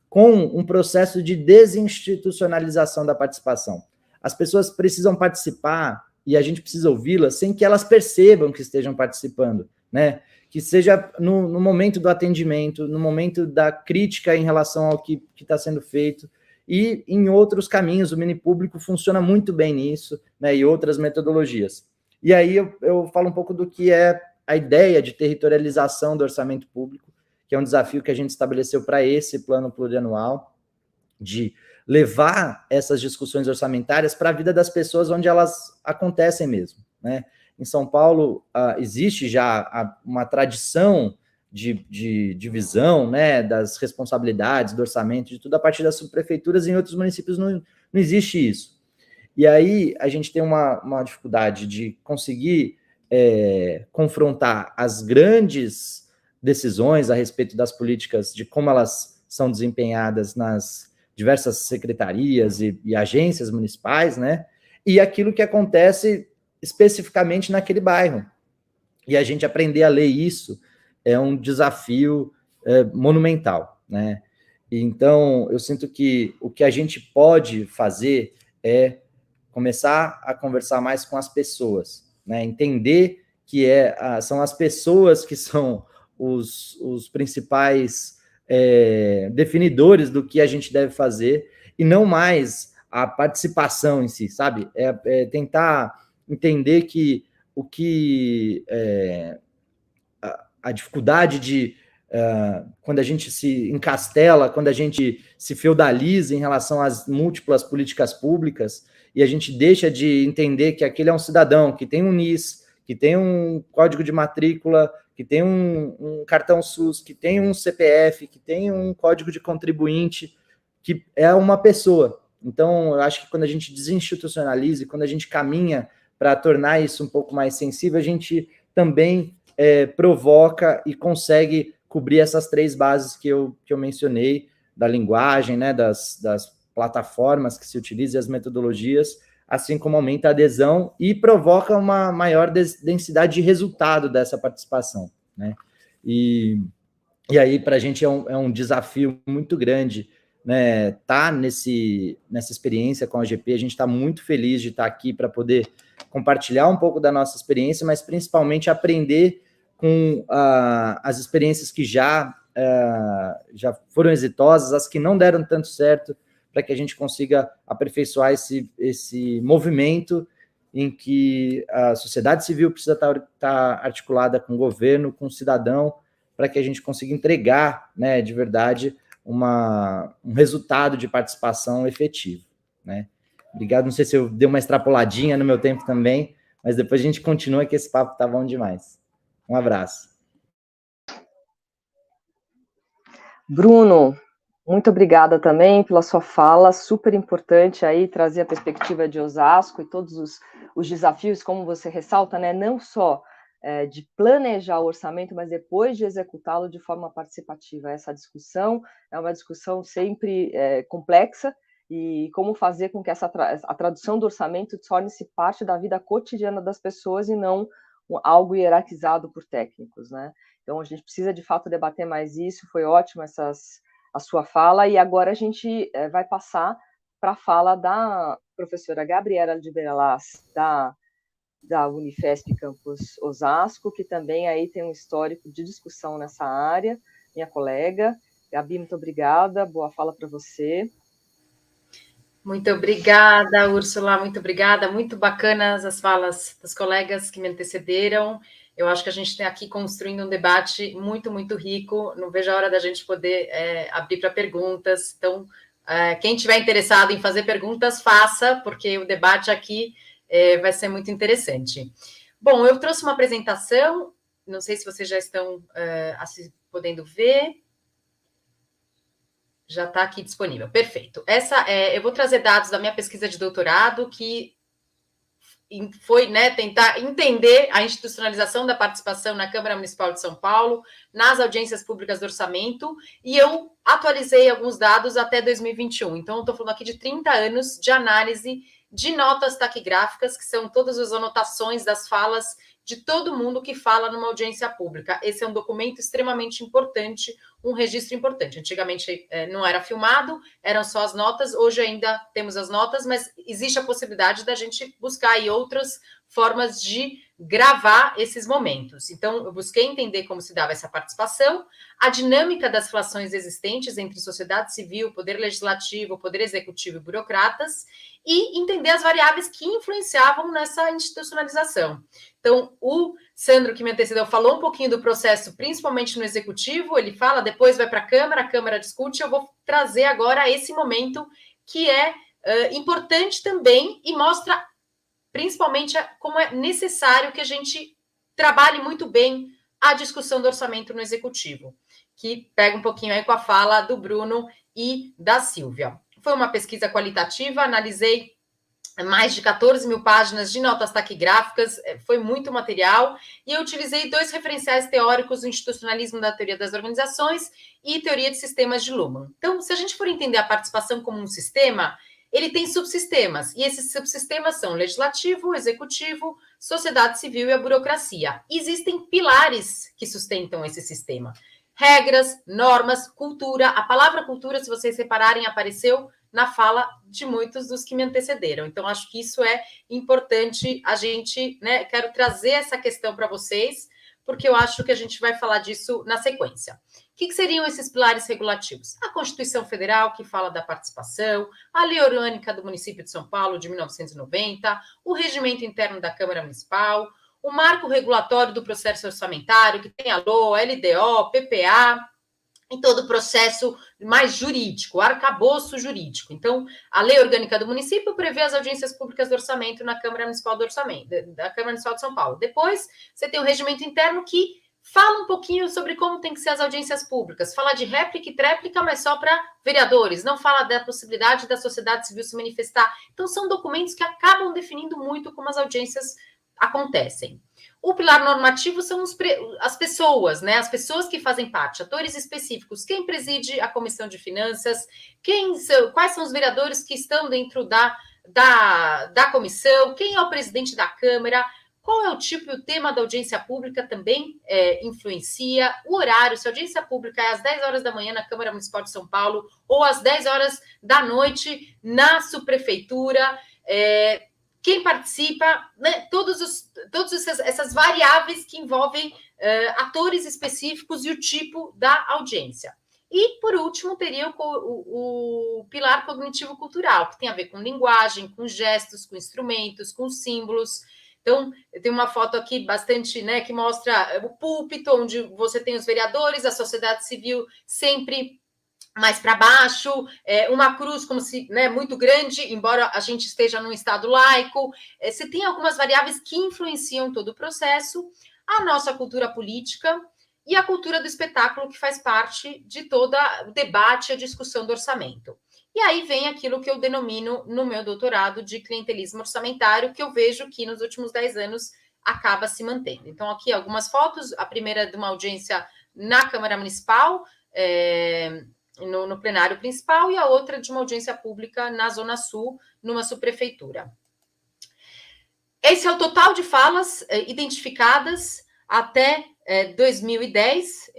com um processo de desinstitucionalização da participação. As pessoas precisam participar e a gente precisa ouvi-las sem que elas percebam que estejam participando, né? Que seja no momento do atendimento, no momento da crítica em relação ao que está sendo feito, e em outros caminhos. O mini público funciona muito bem nisso, né, e outras metodologias. E aí eu falo um pouco do que é a ideia de territorialização do orçamento público, que é um desafio que a gente estabeleceu para esse plano plurianual, de levar essas discussões orçamentárias para a vida das pessoas onde elas acontecem mesmo, né? Em São Paulo, existe já uma tradição, de divisão, né, das responsabilidades, do orçamento, de tudo a partir das subprefeituras. Em outros municípios não existe isso. E aí a gente tem uma dificuldade de conseguir confrontar as grandes decisões a respeito das políticas, de como elas são desempenhadas nas diversas secretarias e agências municipais, né? E aquilo que acontece especificamente naquele bairro. E a gente aprender a ler isso é um desafio monumental, né? Então, eu sinto que o que a gente pode fazer é começar a conversar mais com as pessoas, né? Entender que são as pessoas que são os principais definidores do que a gente deve fazer, e não mais a participação em si, sabe? Tentar entender que a dificuldade de quando a gente se encastela, quando a gente se feudaliza em relação às múltiplas políticas públicas, e a gente deixa de entender que aquele é um cidadão que tem um NIS, que tem um código de matrícula, que tem um cartão SUS, que tem um CPF, que tem um código de contribuinte, que é uma pessoa. Então, eu acho que quando a gente desinstitucionaliza e quando a gente caminha para tornar isso um pouco mais sensível, a gente também provoca e consegue cobrir essas 3 bases que eu mencionei, da linguagem, né, das plataformas que se utilizam e as metodologias, assim como aumenta a adesão e provoca uma maior densidade de resultado dessa participação, né? E aí, para a gente é um desafio muito grande, né, tá nessa experiência com a GP. A gente está muito feliz de estar aqui para poder compartilhar um pouco da nossa experiência, mas principalmente aprender com as experiências que já foram exitosas, as que não deram tanto certo, para que a gente consiga aperfeiçoar esse movimento em que a sociedade civil precisa estar articulada com o governo, com o cidadão, para que a gente consiga entregar, né, de verdade, um resultado de participação efetivo, né? Obrigado, não sei se eu dei uma extrapoladinha no meu tempo também, mas depois a gente continua, que esse papo está bom demais. Um abraço. Bruno, muito obrigada também pela sua fala, super importante aí trazer a perspectiva de Osasco e todos os desafios, como você ressalta, né, não só de planejar o orçamento, mas depois de executá-lo de forma participativa. Essa discussão é uma discussão sempre complexa, e como fazer com que a tradução do orçamento torne-se parte da vida cotidiana das pessoas e não algo hierarquizado por técnicos, né? Então, a gente precisa, de fato, debater mais isso. Foi ótimo a sua fala, e agora a gente vai passar para a fala da professora Gabriela de Beralaz, da Unifesp Campus Osasco, que também aí tem um histórico de discussão nessa área, minha colega. Gabi, muito obrigada, boa fala para você. Muito obrigada, Úrsula, muito obrigada. Muito bacanas as falas dos colegas que me antecederam. Eu acho que a gente está aqui construindo um debate muito, muito rico. Não vejo a hora da gente poder abrir para perguntas. Então, quem tiver interessado em fazer perguntas, faça, porque o debate aqui vai ser muito interessante. Bom, eu trouxe uma apresentação, não sei se vocês já estão podendo ver. Já está aqui disponível, perfeito. Eu vou trazer dados da minha pesquisa de doutorado, que foi, né, tentar entender a institucionalização da participação na Câmara Municipal de São Paulo, nas audiências públicas do orçamento, e eu atualizei alguns dados até 2021. Então, eu estou falando aqui de 30 anos de análise de notas taquigráficas, que são todas as anotações das falas de todo mundo que fala numa audiência pública. Esse é um documento extremamente importante, um registro importante. Antigamente não era filmado, eram só as notas, hoje ainda temos as notas, mas existe a possibilidade da gente buscar aí outras formas de gravar esses momentos. Então, eu busquei entender como se dava essa participação, a dinâmica das relações existentes entre sociedade civil, poder legislativo, poder executivo e burocratas, e entender as variáveis que influenciavam nessa institucionalização. Então, o Sandro, que me antecedeu, falou um pouquinho do processo, principalmente no executivo, ele fala, depois vai para a Câmara discute, eu vou trazer agora esse momento que é importante também e mostra principalmente como é necessário que a gente trabalhe muito bem a discussão do orçamento no Executivo, que pega um pouquinho aí com a fala do Bruno e da Silvia. Foi uma pesquisa qualitativa, analisei mais de 14 mil páginas de notas taquigráficas, foi muito material, e eu utilizei 2 referenciais teóricos, o institucionalismo da teoria das organizações e teoria de sistemas de Luhmann. Então, se a gente for entender a participação como um sistema, ele tem subsistemas, e esses subsistemas são legislativo, executivo, sociedade civil e a burocracia. E existem pilares que sustentam esse sistema. Regras, normas, cultura. A palavra cultura, se vocês repararem, apareceu na fala de muitos dos que me antecederam. Então, acho que isso é importante a gente, né? Quero trazer essa questão para vocês, porque eu acho que a gente vai falar disso na sequência. O que seriam esses pilares regulativos? A Constituição Federal, que fala da participação, a Lei Orgânica do Município de São Paulo, de 1990, o Regimento Interno da Câmara Municipal, o Marco Regulatório do Processo Orçamentário, que tem a LOA, LDO, PPA, em todo o processo mais jurídico, arcabouço jurídico. Então, a Lei Orgânica do Município prevê as audiências públicas do orçamento na Câmara Municipal do Orçamento, da Câmara Municipal de São Paulo. Depois, você tem o Regimento Interno, que fala um pouquinho sobre como tem que ser as audiências públicas. Fala de réplica e tréplica, mas só para vereadores. Não fala da possibilidade da sociedade civil se manifestar. Então, são documentos que acabam definindo muito como as audiências acontecem. O pilar normativo são as pessoas, né? As pessoas que fazem parte, atores específicos. Quem preside a Comissão de Finanças, quais são os vereadores que estão dentro da comissão, quem é o presidente da Câmara, qual é o tipo e o tema da audiência pública também influencia, o horário, se a audiência pública é às 10 horas da manhã na Câmara Municipal de São Paulo ou às 10 horas da noite na subprefeitura, quem participa, né? Todas essas variáveis que envolvem atores específicos e o tipo da audiência. E, por último, teria o pilar cognitivo-cultural, que tem a ver com linguagem, com gestos, com instrumentos, com símbolos. Então, tem uma foto aqui bastante, né, que mostra o púlpito, onde você tem os vereadores, a sociedade civil sempre mais para baixo, uma cruz como se, né, muito grande, embora a gente esteja num estado laico. Você tem algumas variáveis que influenciam todo o processo, a nossa cultura política e a cultura do espetáculo, que faz parte de todo o debate e a discussão do orçamento. E aí vem aquilo que eu denomino no meu doutorado de clientelismo orçamentário, que eu vejo que nos últimos 10 anos acaba se mantendo. Então, aqui algumas fotos, a primeira de uma audiência na Câmara Municipal, no plenário principal, e a outra de uma audiência pública na Zona Sul, numa subprefeitura. Esse é o total de falas identificadas até 2010.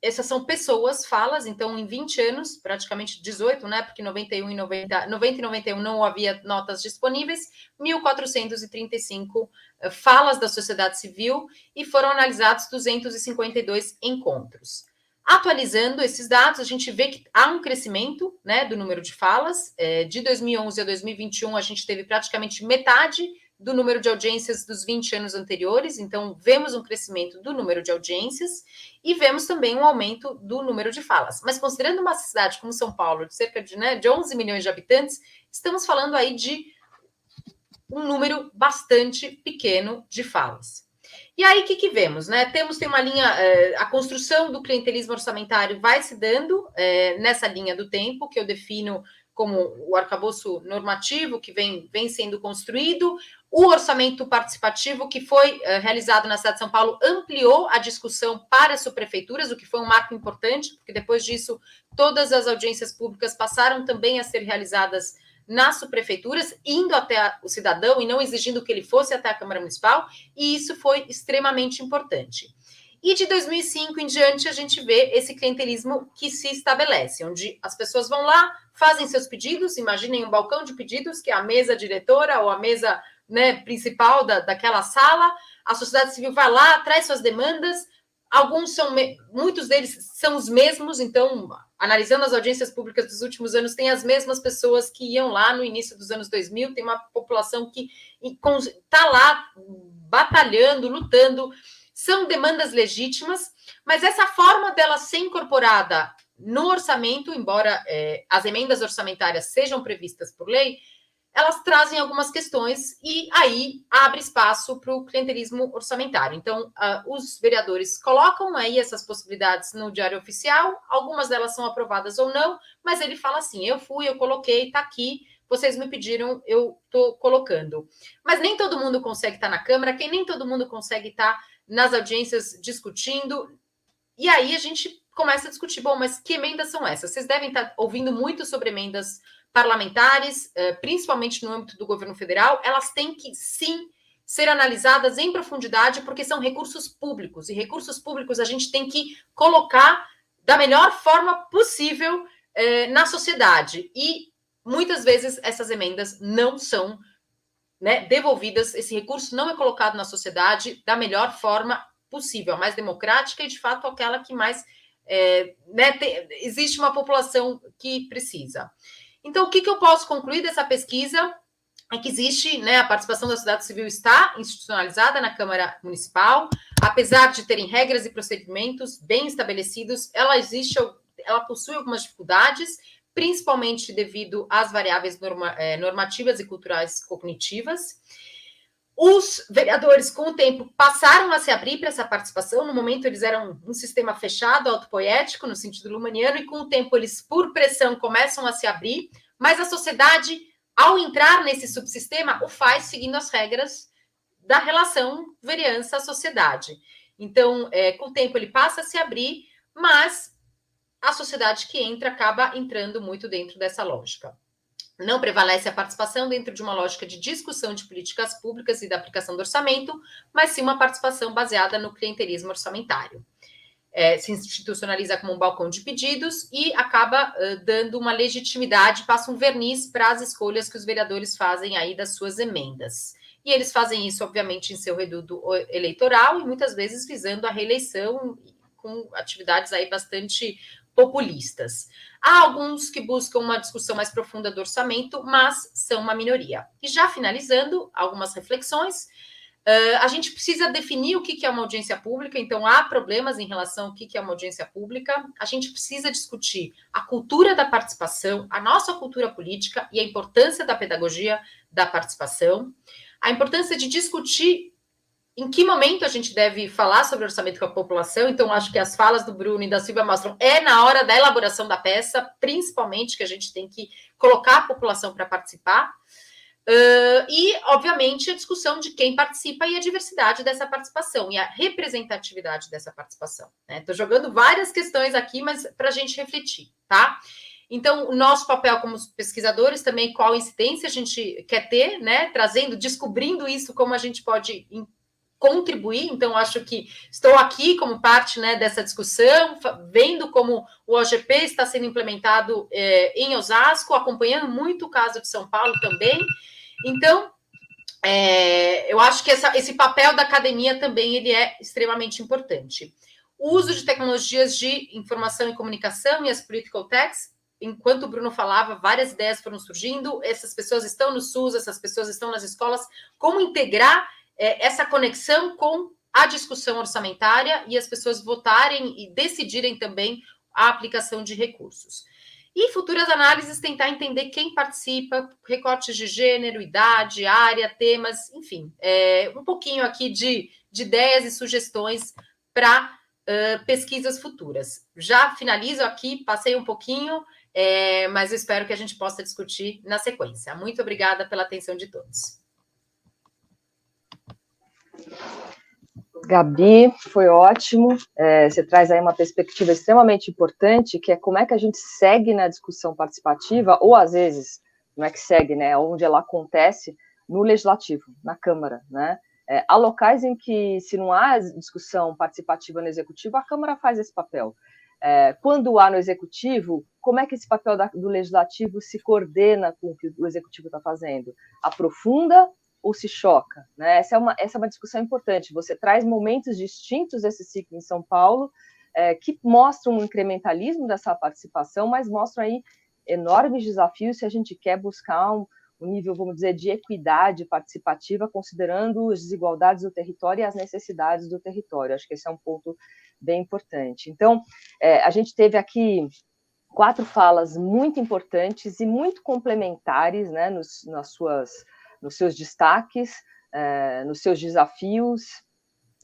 Essas são pessoas, falas, então em 20 anos, praticamente 18, né? Porque 90 e 91 não havia notas disponíveis, 1.435 falas da sociedade civil e foram analisados 252 encontros. Atualizando esses dados, a gente vê que há um crescimento, né, do número de falas. De 2011 a 2021, a gente teve praticamente metade do número de audiências dos 20 anos anteriores. Então, vemos um crescimento do número de audiências e vemos também um aumento do número de falas. Mas considerando uma cidade como São Paulo, de cerca de 11 milhões de habitantes, estamos falando aí de um número bastante pequeno de falas. E aí, o que vemos, né? Tem uma linha, a construção do clientelismo orçamentário vai se dando nessa linha do tempo, que eu defino como o arcabouço normativo que vem sendo construído. O orçamento participativo, que foi realizado na cidade de São Paulo, ampliou a discussão para as subprefeituras, o que foi um marco importante, porque depois disso, todas as audiências públicas passaram também a ser realizadas nas subprefeituras, indo até o cidadão e não exigindo que ele fosse até a Câmara Municipal, e isso foi extremamente importante. E de 2005 em diante, a gente vê esse clientelismo que se estabelece, onde as pessoas vão lá, fazem seus pedidos, imaginem um balcão de pedidos, que é a mesa diretora ou a mesa, né, principal daquela sala, a sociedade civil vai lá, traz suas demandas, muitos deles são os mesmos, então, analisando as audiências públicas dos últimos anos, tem as mesmas pessoas que iam lá no início dos anos 2000, tem uma população que está lá batalhando, lutando, são demandas legítimas, mas essa forma dela ser incorporada no orçamento, embora as emendas orçamentárias sejam previstas por lei, elas trazem algumas questões e aí abre espaço para o clientelismo orçamentário. Então, os vereadores colocam aí essas possibilidades no Diário Oficial, algumas delas são aprovadas ou não, mas ele fala assim, eu coloquei, está aqui, vocês me pediram, eu estou colocando. Mas nem todo mundo consegue estar na Câmara, nem todo mundo consegue estar nas audiências discutindo, e aí a gente começa a discutir, bom, mas que emendas são essas? Vocês devem estar ouvindo muito sobre emendas parlamentares, principalmente no âmbito do governo federal, elas têm que, sim, ser analisadas em profundidade, porque são recursos públicos, e recursos públicos a gente tem que colocar da melhor forma possível na sociedade, e muitas vezes essas emendas não são, né, devolvidas, esse recurso não é colocado na sociedade da melhor forma possível, a mais democrática e, de fato, aquela que mais... existe uma população que precisa. Então, o que eu posso concluir dessa pesquisa é que existe, né, a participação da sociedade civil está institucionalizada na Câmara Municipal, apesar de terem regras e procedimentos bem estabelecidos, ela possui algumas dificuldades, principalmente devido às variáveis normativas e culturais cognitivas. Os vereadores, com o tempo, passaram a se abrir para essa participação. No momento, eles eram um sistema fechado, autopoético, no sentido lumaniano, e com o tempo, eles, por pressão, começam a se abrir, mas a sociedade, ao entrar nesse subsistema, o faz seguindo as regras da relação vereança-sociedade. Então, com o tempo, ele passa a se abrir, mas a sociedade que entra acaba entrando muito dentro dessa lógica. Não prevalece a participação dentro de uma lógica de discussão de políticas públicas e da aplicação do orçamento, mas sim uma participação baseada no clientelismo orçamentário. Se institucionaliza como um balcão de pedidos e acaba dando uma legitimidade, passa um verniz para as escolhas que os vereadores fazem aí das suas emendas. E eles fazem isso, obviamente, em seu reduto eleitoral e muitas vezes visando a reeleição com atividades aí bastante populistas. Há alguns que buscam uma discussão mais profunda do orçamento, mas são uma minoria. E já finalizando, algumas reflexões. A gente precisa definir o que é uma audiência pública, então há problemas em relação ao que é uma audiência pública. A gente precisa discutir a cultura da participação, a nossa cultura política e a importância da pedagogia da participação. A importância de discutir em que momento a gente deve falar sobre orçamento com a população. Então, acho que as falas do Bruno e da Silvia mostram na hora da elaboração da peça, principalmente, que a gente tem que colocar a população para participar. E, obviamente, a discussão de quem participa e a diversidade dessa participação e a representatividade dessa participação. Estou jogando várias questões aqui, mas para a gente refletir, tá? Então, o nosso papel como pesquisadores também, qual incidência a gente quer ter, né? Descobrindo isso, como a gente pode contribuir. Então, acho que estou aqui como parte, né, dessa discussão, vendo como o OGP está sendo implementado em Osasco, acompanhando muito o caso de São Paulo também. Então, eu acho que esse papel da academia também ele é extremamente importante. O uso de tecnologias de informação e comunicação e as political techs, enquanto o Bruno falava, várias ideias foram surgindo, essas pessoas estão no SUS, essas pessoas estão nas escolas, como integrar essa conexão com a discussão orçamentária e as pessoas votarem e decidirem também a aplicação de recursos. E futuras análises, tentar entender quem participa, recortes de gênero, idade, área, temas, enfim, um pouquinho aqui de ideias e sugestões para pesquisas futuras. Já finalizo aqui, passei um pouquinho, mas eu espero que a gente possa discutir na sequência. Muito obrigada pela atenção de todos. Gabi, foi ótimo. Você traz aí uma perspectiva extremamente importante, que é como é que a gente segue na discussão participativa, ou às vezes, como é que segue, né, onde ela acontece no legislativo, na Câmara, né? Há locais em que, se não há discussão participativa no executivo, a Câmara faz esse papel. Quando há no executivo, como é que esse papel do legislativo se coordena com o que o executivo está fazendo? Aprofunda ou se choca, né? Essa é uma discussão importante. Você traz momentos distintos desse ciclo em São Paulo, que mostram um incrementalismo dessa participação, mas mostram aí enormes desafios se a gente quer buscar um nível, vamos dizer, de equidade participativa, considerando as desigualdades do território e as necessidades do território. Acho que esse é um ponto bem importante. Então, a gente teve aqui 4 falas muito importantes e muito complementares, né, nos seus destaques, nos seus desafios,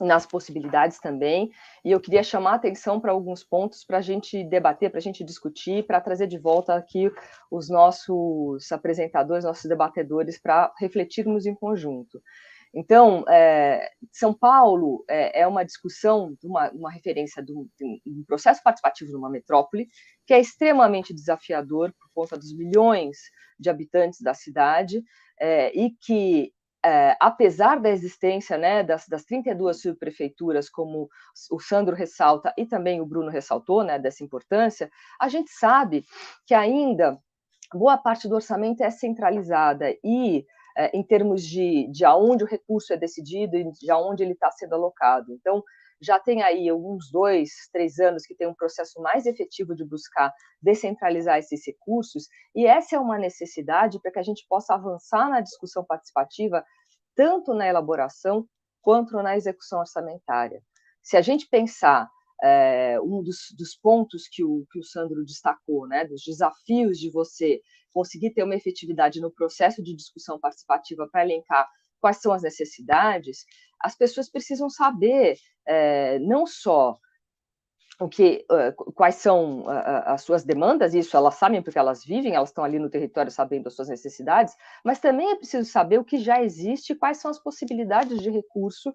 nas possibilidades também, e eu queria chamar a atenção para alguns pontos para a gente debater, para a gente discutir, para trazer de volta aqui os nossos apresentadores, nossos debatedores, para refletirmos em conjunto. Então, São Paulo é uma discussão, uma referência de um processo participativo numa metrópole, que é extremamente desafiador por conta dos milhões de habitantes da cidade, e que, apesar da existência, né, das 32 subprefeituras, como o Sandro ressalta e também o Bruno ressaltou, né, dessa importância, a gente sabe que ainda boa parte do orçamento é centralizada e em termos de aonde o recurso é decidido e de aonde ele está sendo alocado. Então, já tem aí uns 2, 3 anos que tem um processo mais efetivo de buscar descentralizar esses recursos, e essa é uma necessidade para que a gente possa avançar na discussão participativa, tanto na elaboração quanto na execução orçamentária. Se a gente pensar um dos pontos que o Sandro destacou, né, dos desafios de você conseguir ter uma efetividade no processo de discussão participativa para elencar quais são as necessidades, as pessoas precisam saber não só quais são as suas demandas, isso elas sabem porque elas vivem, elas estão ali no território sabendo as suas necessidades, mas também é preciso saber o que já existe, quais são as possibilidades de recurso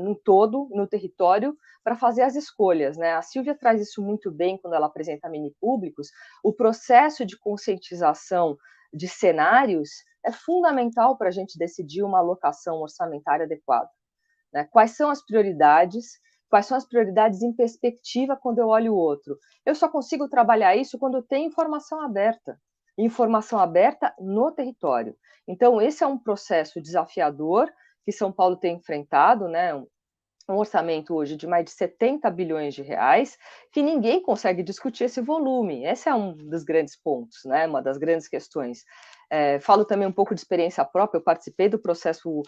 no todo, no território, para fazer as escolhas, né? A Silvia traz isso muito bem quando ela apresenta mini públicos. O processo de conscientização de cenários é fundamental para a gente decidir uma alocação orçamentária adequada, né? Quais são as prioridades em perspectiva quando eu olho o outro? Eu só consigo trabalhar isso quando eu tenho informação aberta no território. Então, esse é um processo desafiador que São Paulo tem enfrentado, né? Um orçamento hoje de mais de 70 bilhões de reais, que ninguém consegue discutir esse volume. Esse é um dos grandes pontos, né? Uma das grandes questões. Falo também um pouco de experiência própria, eu participei do processo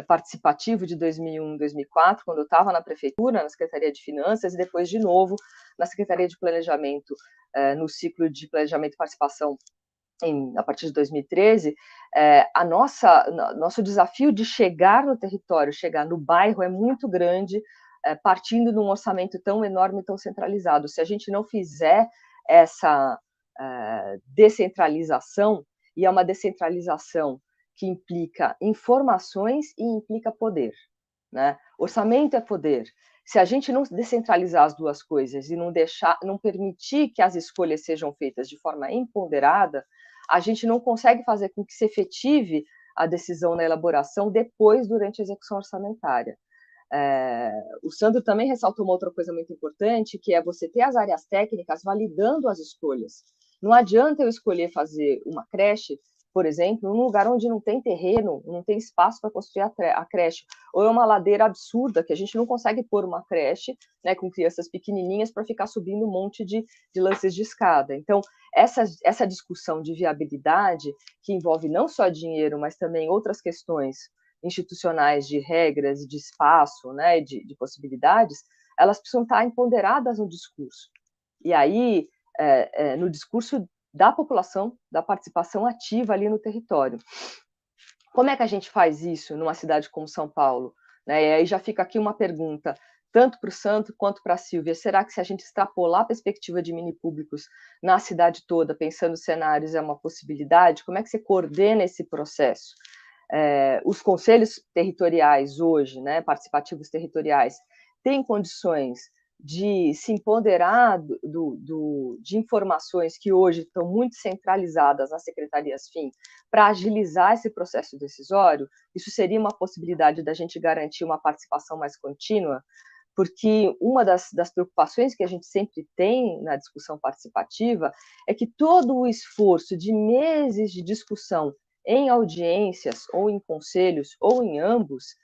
participativo de 2001, 2004, quando eu estava na prefeitura, na Secretaria de Finanças, e depois, de novo, na Secretaria de Planejamento, no ciclo de Planejamento e Participação, a partir de 2013, nosso desafio de chegar no território, chegar no bairro, é muito grande, partindo de um orçamento tão enorme, tão centralizado. Se a gente não fizer essa descentralização, e é uma descentralização que implica informações e implica poder, né? Orçamento é poder. Se a gente não descentralizar as duas coisas e não permitir que as escolhas sejam feitas de forma empoderada, a gente não consegue fazer com que se efetive a decisão na elaboração depois, durante a execução orçamentária. O Sandro também ressaltou uma outra coisa muito importante, que é você ter as áreas técnicas validando as escolhas. Não adianta eu escolher fazer uma creche, por exemplo, num lugar onde não tem terreno, não tem espaço para construir a creche, ou é uma ladeira absurda, que a gente não consegue pôr uma creche, né, com crianças pequenininhas para ficar subindo um monte de lances de escada. Então, essa discussão de viabilidade, que envolve não só dinheiro, mas também outras questões institucionais de regras, de espaço, né, de possibilidades, elas precisam estar empoderadas no discurso. E aí, no discurso da população, da participação ativa ali no território. Como é que a gente faz isso numa cidade como São Paulo? Né? E aí já fica aqui uma pergunta, tanto para o Santo quanto para a Silvia. Será que, se a gente extrapolar a perspectiva de mini públicos na cidade toda, pensando cenários, é uma possibilidade? Como é que você coordena esse processo? Os conselhos territoriais hoje, né, participativos territoriais, têm condições de se empoderar de informações que hoje estão muito centralizadas nas secretarias FIM para agilizar esse processo decisório? Isso seria uma possibilidade da gente garantir uma participação mais contínua? Porque uma das preocupações que a gente sempre tem na discussão participativa é que todo o esforço de meses de discussão em audiências, ou em conselhos, ou em ambos,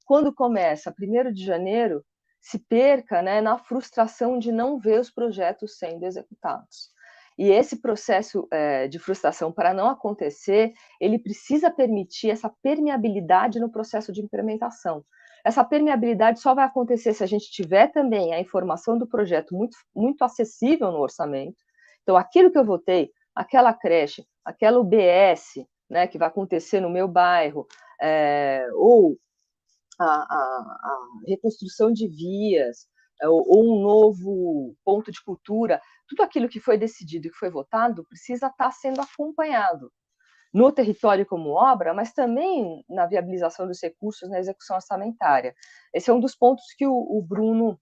quando começa 1º de janeiro, se perca, né, na frustração de não ver os projetos sendo executados. E esse processo de frustração, para não acontecer, ele precisa permitir essa permeabilidade no processo de implementação. Essa permeabilidade só vai acontecer se a gente tiver também a informação do projeto muito, muito acessível no orçamento. Então, aquilo que eu votei, aquela creche, aquela UBS, né, que vai acontecer no meu bairro, ou a reconstrução de vias, ou um novo ponto de cultura, tudo aquilo que foi decidido e que foi votado precisa estar sendo acompanhado no território como obra, mas também na viabilização dos recursos na execução orçamentária. Esse é um dos pontos que o Bruno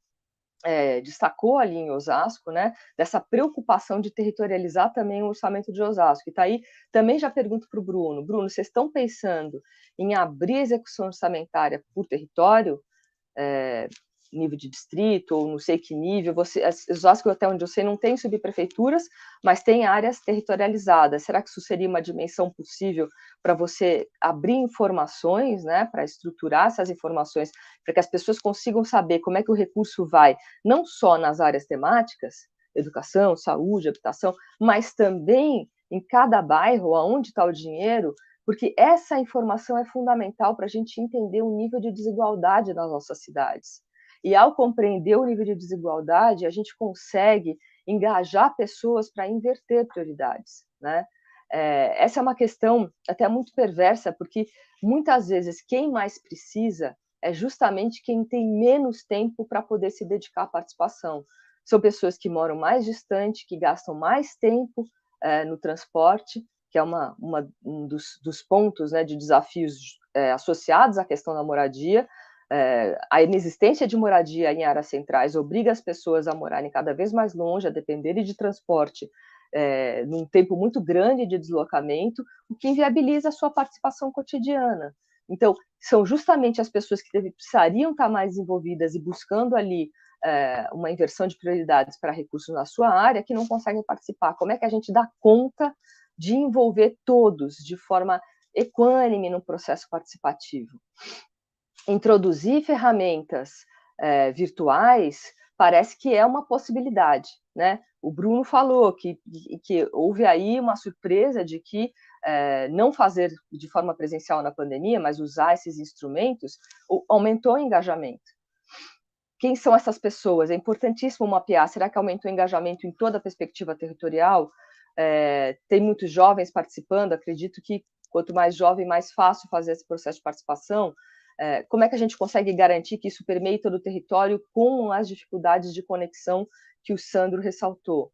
destacou ali em Osasco, né, dessa preocupação de territorializar também o orçamento de Osasco. E tá aí, também já pergunto para o Bruno, vocês estão pensando em abrir a execução orçamentária por território, nível de distrito, ou não sei que nível, Osasco, até onde eu sei, não tem subprefeituras, mas tem áreas territorializadas. Será que isso seria uma dimensão possível para você abrir informações, né, para estruturar essas informações, para que as pessoas consigam saber como é que o recurso vai, não só nas áreas temáticas, educação, saúde, habitação, mas também em cada bairro, aonde está o dinheiro, porque essa informação é fundamental para a gente entender o nível de desigualdade nas nossas cidades. E ao compreender o nível de desigualdade, a gente consegue engajar pessoas para inverter prioridades, né? Essa é uma questão até muito perversa, porque muitas vezes quem mais precisa é justamente quem tem menos tempo para poder se dedicar à participação. São pessoas que moram mais distante, que gastam mais tempo no transporte, que é um dos pontos, né, de desafios associados à questão da moradia. A inexistência de moradia em áreas centrais obriga as pessoas a morarem cada vez mais longe, a dependerem de transporte num tempo muito grande de deslocamento, o que inviabiliza a sua participação cotidiana. Então, são justamente as pessoas que precisariam estar mais envolvidas e buscando ali uma inversão de prioridades para recursos na sua área que não conseguem participar. Como é que a gente dá conta de envolver todos de forma equânime no processo participativo? Introduzir ferramentas virtuais parece que é uma possibilidade, né? O Bruno falou que houve aí uma surpresa de que não fazer de forma presencial na pandemia, mas usar esses instrumentos, aumentou o engajamento. Quem são essas pessoas? É importantíssimo mapear. Será que aumentou o engajamento em toda a perspectiva territorial? Tem muitos jovens participando. Acredito que quanto mais jovem, mais fácil fazer esse processo de participação. Como é que a gente consegue garantir que isso permeie todo o território com as dificuldades de conexão que o Sandro ressaltou?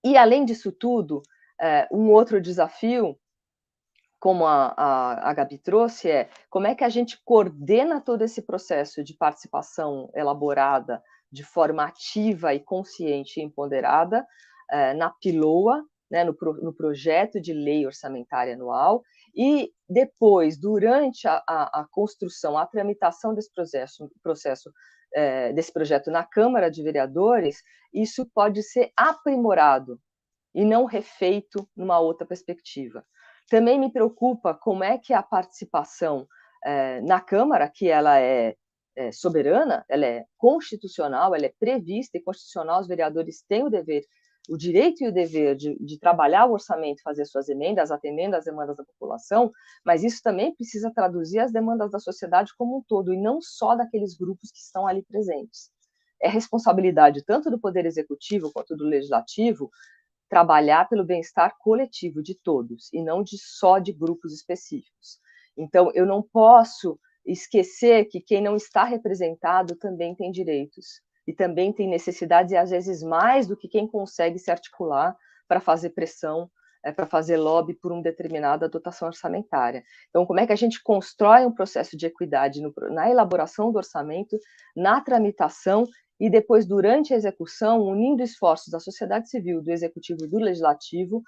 E, além disso tudo, um outro desafio, como a Gabi trouxe, como é que a gente coordena todo esse processo de participação elaborada de forma ativa e consciente e empoderada na PILOA, né, no projeto de lei orçamentária anual, e depois, durante a construção, a tramitação desse processo desse projeto na Câmara de Vereadores, isso pode ser aprimorado e não refeito numa outra perspectiva. Também me preocupa como é que a participação na Câmara, que ela é soberana, ela é constitucional, ela é prevista e constitucional, os vereadores têm o direito e o dever de trabalhar o orçamento, fazer suas emendas, atendendo às demandas da população, mas isso também precisa traduzir as demandas da sociedade como um todo, e não só daqueles grupos que estão ali presentes. É responsabilidade tanto do Poder Executivo quanto do Legislativo trabalhar pelo bem-estar coletivo de todos, e não só de grupos específicos. Então, eu não posso esquecer que quem não está representado também tem direitos, e também tem necessidades, e às vezes mais do que quem consegue se articular para fazer pressão, para fazer lobby por uma determinada dotação orçamentária. Então, como é que a gente constrói um processo de equidade na elaboração do orçamento, na tramitação, e depois, durante a execução, unindo esforços da sociedade civil, do executivo e do legislativo,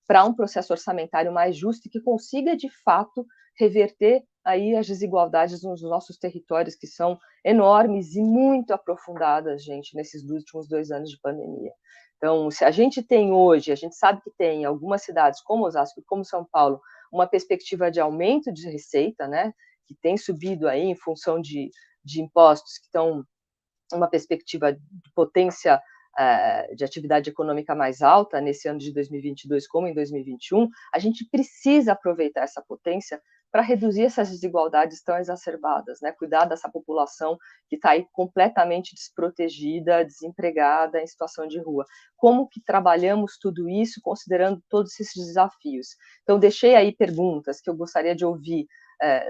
para um processo orçamentário mais justo e que consiga, de fato, reverter aí as desigualdades nos nossos territórios, que são enormes e muito aprofundadas, gente, nesses últimos 2 anos de pandemia. Então, se a gente tem hoje, a gente sabe que tem em algumas cidades, como Osasco e como São Paulo, uma perspectiva de aumento de receita, né, que tem subido aí em função de impostos que estão uma perspectiva de potência de atividade econômica mais alta nesse ano de 2022 como em 2021, a gente precisa aproveitar essa potência para reduzir essas desigualdades tão exacerbadas, né? Cuidar dessa população que está aí completamente desprotegida, desempregada, em situação de rua. Como que trabalhamos tudo isso, considerando todos esses desafios? Então, deixei aí perguntas que eu gostaria de ouvir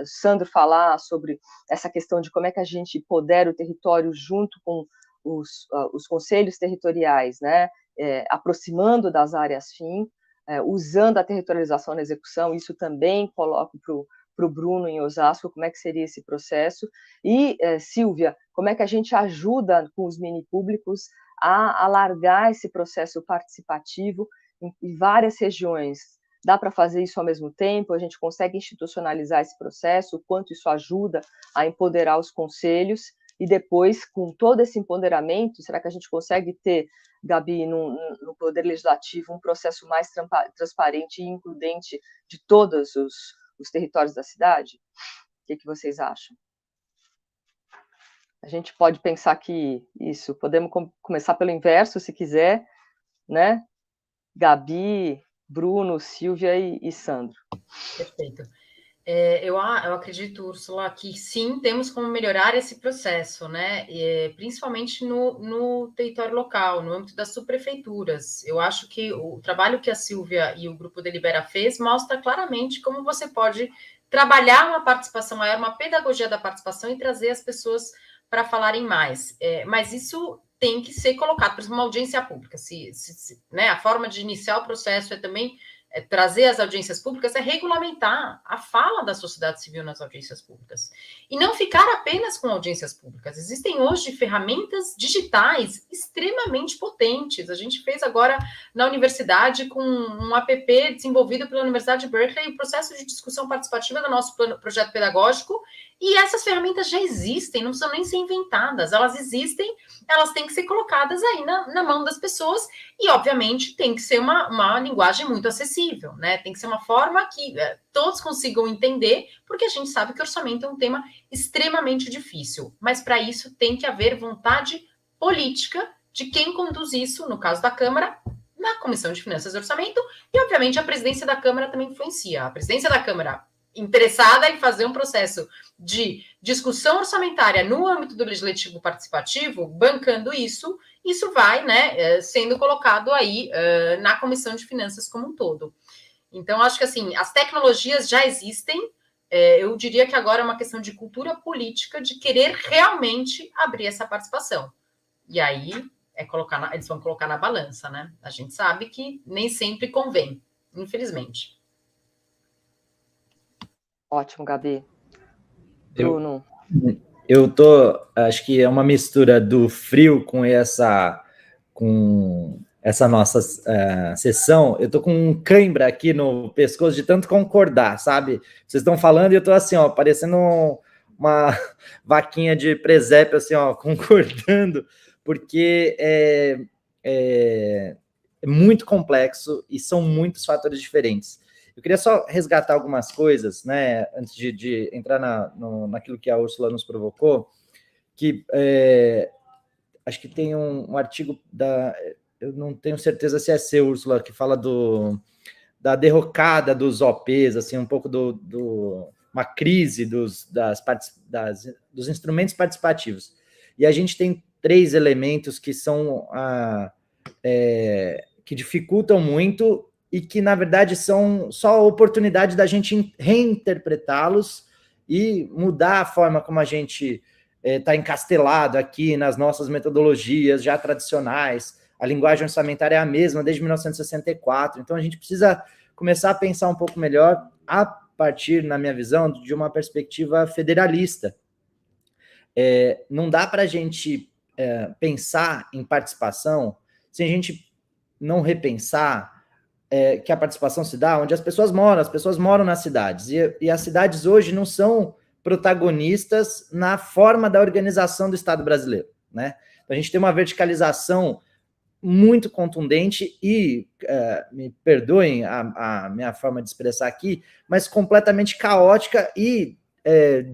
o Sandro falar sobre essa questão de como é que a gente empodera o território junto com os conselhos territoriais, né? Aproximando das áreas fim, usando a territorialização na execução. Isso também coloco para o Bruno em Osasco, como é que seria esse processo. E, Silvia, como é que a gente ajuda com os mini-públicos a alargar esse processo participativo em várias regiões? Dá para fazer isso ao mesmo tempo? A gente consegue institucionalizar esse processo? O quanto isso ajuda a empoderar os conselhos? E depois, com todo esse empoderamento, será que a gente consegue ter, Gabi, no Poder Legislativo, um processo mais transparente e includente de todos os territórios da cidade? O que vocês acham? A gente pode pensar que isso, podemos começar pelo inverso, se quiser, né? Gabi, Bruno, Silvia e Sandro. Perfeito. Eu acredito, Úrsula, que sim, temos como melhorar esse processo, né? Principalmente no território local, no âmbito das subprefeituras. Eu acho que o trabalho que a Silvia e o Grupo Delibera fez mostra claramente como você pode trabalhar uma participação maior, uma pedagogia da participação e trazer as pessoas para falarem mais. Mas isso tem que ser colocado, por exemplo, uma audiência pública. Né, a forma de iniciar o processo é também trazer as audiências públicas, é regulamentar a fala da sociedade civil nas audiências públicas. E não ficar apenas com audiências públicas. Existem hoje ferramentas digitais extremamente potentes. A gente fez agora na universidade com um app desenvolvido pela Universidade de Berkeley, o processo de discussão participativa do nosso projeto pedagógico, e essas ferramentas já existem, não precisam nem ser inventadas, elas existem, elas têm que ser colocadas aí na mão das pessoas, e obviamente tem que ser uma linguagem muito acessível, né? Tem que ser uma forma que todos consigam entender, porque a gente sabe que orçamento é um tema extremamente difícil, mas para isso tem que haver vontade política de quem conduz isso, no caso da Câmara, na Comissão de Finanças e Orçamento, e obviamente a presidência da Câmara também influencia. A presidência da Câmara interessada em fazer um processo de discussão orçamentária no âmbito do legislativo participativo, bancando isso vai, né, sendo colocado aí na Comissão de Finanças como um todo. Então, acho que, assim, as tecnologias já existem, eu diria que agora é uma questão de cultura política, de querer realmente abrir essa participação. E aí, eles vão colocar na balança, né? A gente sabe que nem sempre convém, infelizmente. Ótimo, Gabi. Bruno. Acho que é uma mistura do frio com essa nossa sessão. Eu tô com um cãibra aqui no pescoço de tanto concordar, sabe? Vocês estão falando e eu tô assim, ó, parecendo uma vaquinha de presépio, assim, ó, concordando, porque é muito complexo e são muitos fatores diferentes. Eu queria só resgatar algumas coisas, né, antes de entrar naquilo que a Úrsula nos provocou, que acho que tem um artigo eu não tenho certeza se é seu, Úrsula, que fala da derrocada dos OPs, assim, um pouco uma crise dos instrumentos participativos. E a gente tem 3 elementos que são que dificultam muito e que, na verdade, são só a oportunidade da gente reinterpretá-los e mudar a forma como a gente está encastelado aqui nas nossas metodologias já tradicionais. A linguagem orçamentária é a mesma desde 1964, então a gente precisa começar a pensar um pouco melhor a partir, na minha visão, de uma perspectiva federalista. Não dá para a gente pensar em participação se a gente não repensar que a participação se dá onde as pessoas moram nas cidades, e as cidades hoje não são protagonistas na forma da organização do Estado brasileiro, né? Então, a gente tem uma verticalização muito contundente e, me perdoem a minha forma de expressar aqui, mas completamente caótica e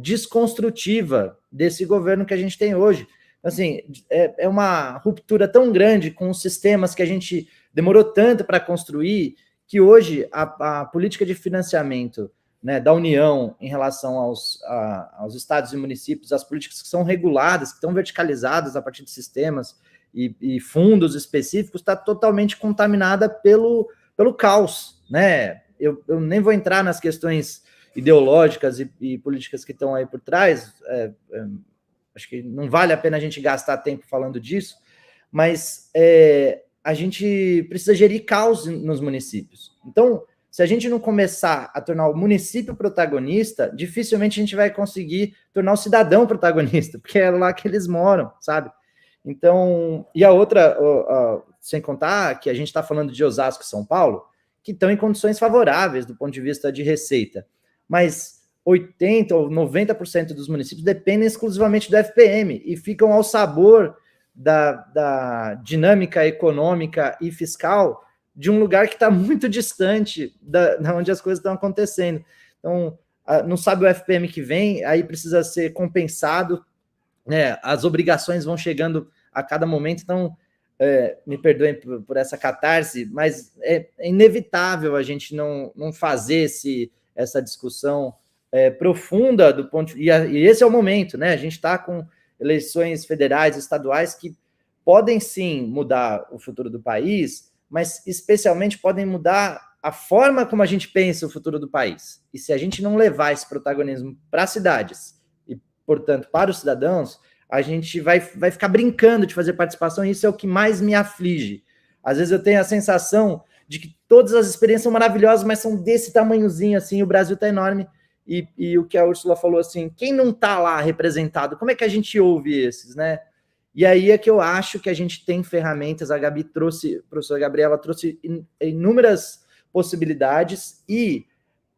desconstrutiva desse governo que a gente tem hoje. Assim, é uma ruptura tão grande com os sistemas que a gente demorou tanto para construir, que hoje a política de financiamento né, da União em relação aos estados e municípios, as políticas que são reguladas, que estão verticalizadas a partir de sistemas e fundos específicos, está totalmente contaminada pelo caos, né? Eu nem vou entrar nas questões ideológicas e políticas que estão aí por trás, acho que não vale a pena a gente gastar tempo falando disso, mas a gente precisa gerir caos nos municípios. Então, se a gente não começar a tornar o município protagonista, dificilmente a gente vai conseguir tornar o cidadão protagonista, porque é lá que eles moram, sabe? Então, e a outra, sem contar que a gente está falando de Osasco e São Paulo, que estão em condições favoráveis do ponto de vista de receita, mas 80% ou 90% dos municípios dependem exclusivamente do FPM e ficam ao sabor da dinâmica econômica e fiscal de um lugar que está muito distante da onde as coisas estão acontecendo. Então, não sabe o FPM que vem, aí precisa ser compensado, né? As obrigações vão chegando a cada momento, então, me perdoem por essa catarse, mas é inevitável a gente não fazer essa discussão profunda do ponto de... E esse é o momento, né? A gente está com eleições federais, estaduais, que podem sim mudar o futuro do país, mas especialmente podem mudar a forma como a gente pensa o futuro do país. E se a gente não levar esse protagonismo para as cidades e, portanto, para os cidadãos, a gente vai ficar brincando de fazer participação, e isso é o que mais me aflige. Às vezes eu tenho a sensação de que todas as experiências são maravilhosas, mas são desse tamanhozinho, assim, o Brasil está enorme, e o que a Úrsula falou, assim, quem não está lá representado, como é que a gente ouve esses, né? E aí é que eu acho que a gente tem ferramentas, a Gabi trouxe, a professora Gabriela trouxe inúmeras possibilidades, e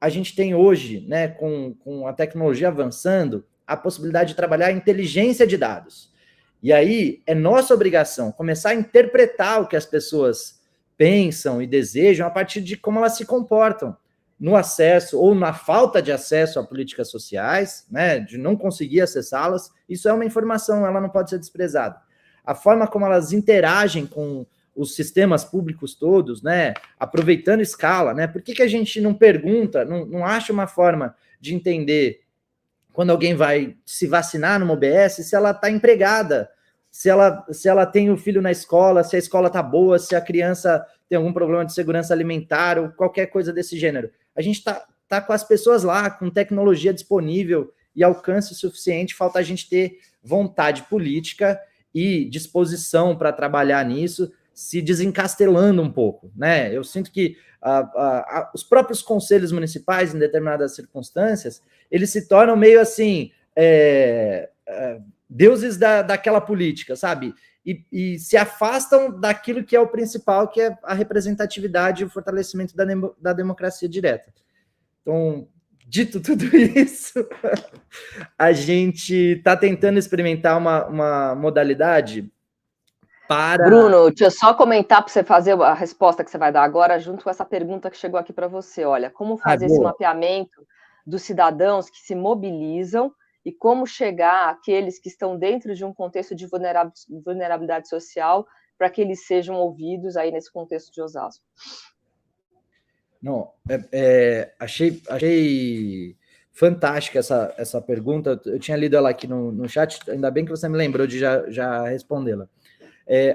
a gente tem hoje, né, com a tecnologia avançando, a possibilidade de trabalhar a inteligência de dados. E aí é nossa obrigação começar a interpretar o que as pessoas pensam e desejam a partir de como elas se comportam no acesso ou na falta de acesso a políticas sociais, né, de não conseguir acessá-las. Isso é uma informação, ela não pode ser desprezada. A forma como elas interagem com os sistemas públicos todos, né, aproveitando escala, né, por que a gente não pergunta, não acha uma forma de entender quando alguém vai se vacinar numa OBS, se ela está empregada, se ela tem o filho na escola, se a escola está boa, se a criança tem algum problema de segurança alimentar ou qualquer coisa desse gênero. A gente tá com as pessoas lá, com tecnologia disponível e alcance suficiente, falta a gente ter vontade política e disposição para trabalhar nisso, se desencastelando um pouco, né? Eu sinto que os próprios conselhos municipais, em determinadas circunstâncias, eles se tornam meio assim, deuses daquela política, sabe? E se afastam daquilo que é o principal, que é a representatividade e o fortalecimento da democracia direta. Então, dito tudo isso, a gente está tentando experimentar uma modalidade para... Bruno, deixa eu só comentar para você fazer a resposta que você vai dar agora, junto com essa pergunta que chegou aqui para você. Olha, como fazer esse mapeamento dos cidadãos que se mobilizam e como chegar àqueles que estão dentro de um contexto de vulnerabilidade social para que eles sejam ouvidos aí nesse contexto de Osasco. Não, achei fantástica essa pergunta. Eu tinha lido ela aqui no chat, ainda bem que você me lembrou de já respondê-la.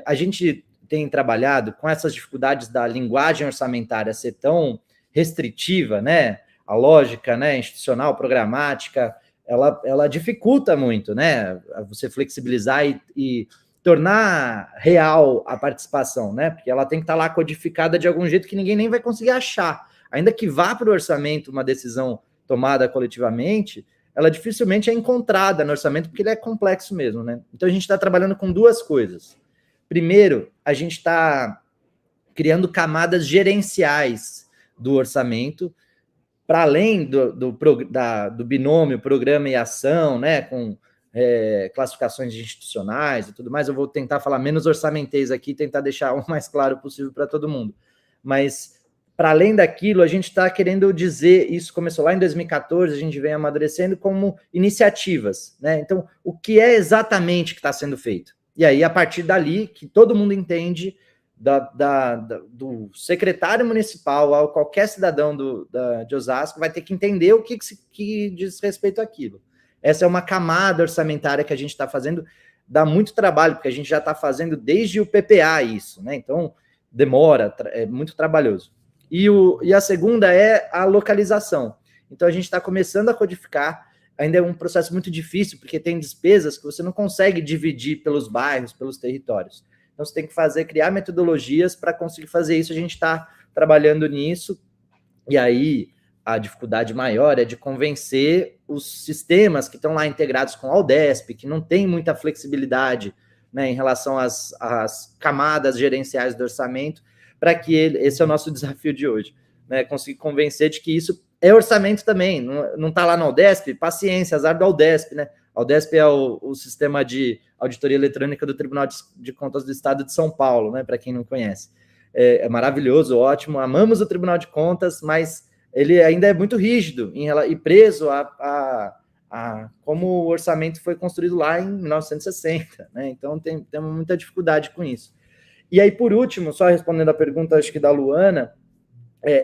A gente tem trabalhado com essas dificuldades da linguagem orçamentária ser tão restritiva, né? A lógica, né, institucional, programática, ela dificulta muito, né? Você flexibilizar e tornar real a participação, né? Porque ela tem que estar lá codificada de algum jeito que ninguém nem vai conseguir achar. Ainda que vá para o orçamento uma decisão tomada coletivamente, ela dificilmente é encontrada no orçamento, porque ele é complexo mesmo, né? Então a gente está trabalhando com duas coisas. Primeiro, a gente está criando camadas gerenciais do orçamento, para além do binômio programa e ação, né, com classificações institucionais e tudo mais. Eu vou tentar falar menos orçamentês aqui, tentar deixar o mais claro possível para todo mundo. Mas, para além daquilo, a gente está querendo dizer, isso começou lá em 2014, a gente vem amadurecendo como iniciativas, né? Então, o que é exatamente que está sendo feito? E aí, a partir dali, que todo mundo entende, do secretário municipal ao qualquer cidadão de Osasco vai ter que entender o que diz respeito àquilo. Essa é uma camada orçamentária que a gente está fazendo, dá muito trabalho, porque a gente já está fazendo desde o PPA isso, né? Então, demora, é muito trabalhoso. E a segunda é a localização. Então, a gente está começando a codificar, ainda é um processo muito difícil, porque tem despesas que você não consegue dividir pelos bairros, pelos territórios. Então, você tem que criar metodologias para conseguir fazer isso. A gente está trabalhando nisso, e aí a dificuldade maior é de convencer os sistemas que estão lá integrados com a Udesp, que não tem muita flexibilidade, né, em relação às camadas gerenciais do orçamento, para que esse é o nosso desafio de hoje, né, conseguir convencer de que isso é orçamento também, não está lá na Udesp, paciência, azar da Udesp, né? A Udesp é o sistema de auditoria eletrônica do Tribunal de Contas do Estado de São Paulo, né? Para quem não conhece. É maravilhoso, ótimo, amamos o Tribunal de Contas, mas ele ainda é muito rígido e preso a como o orçamento foi construído lá em 1960, né? Então temos muita dificuldade com isso. E aí, por último, só respondendo a pergunta, acho que da Luana,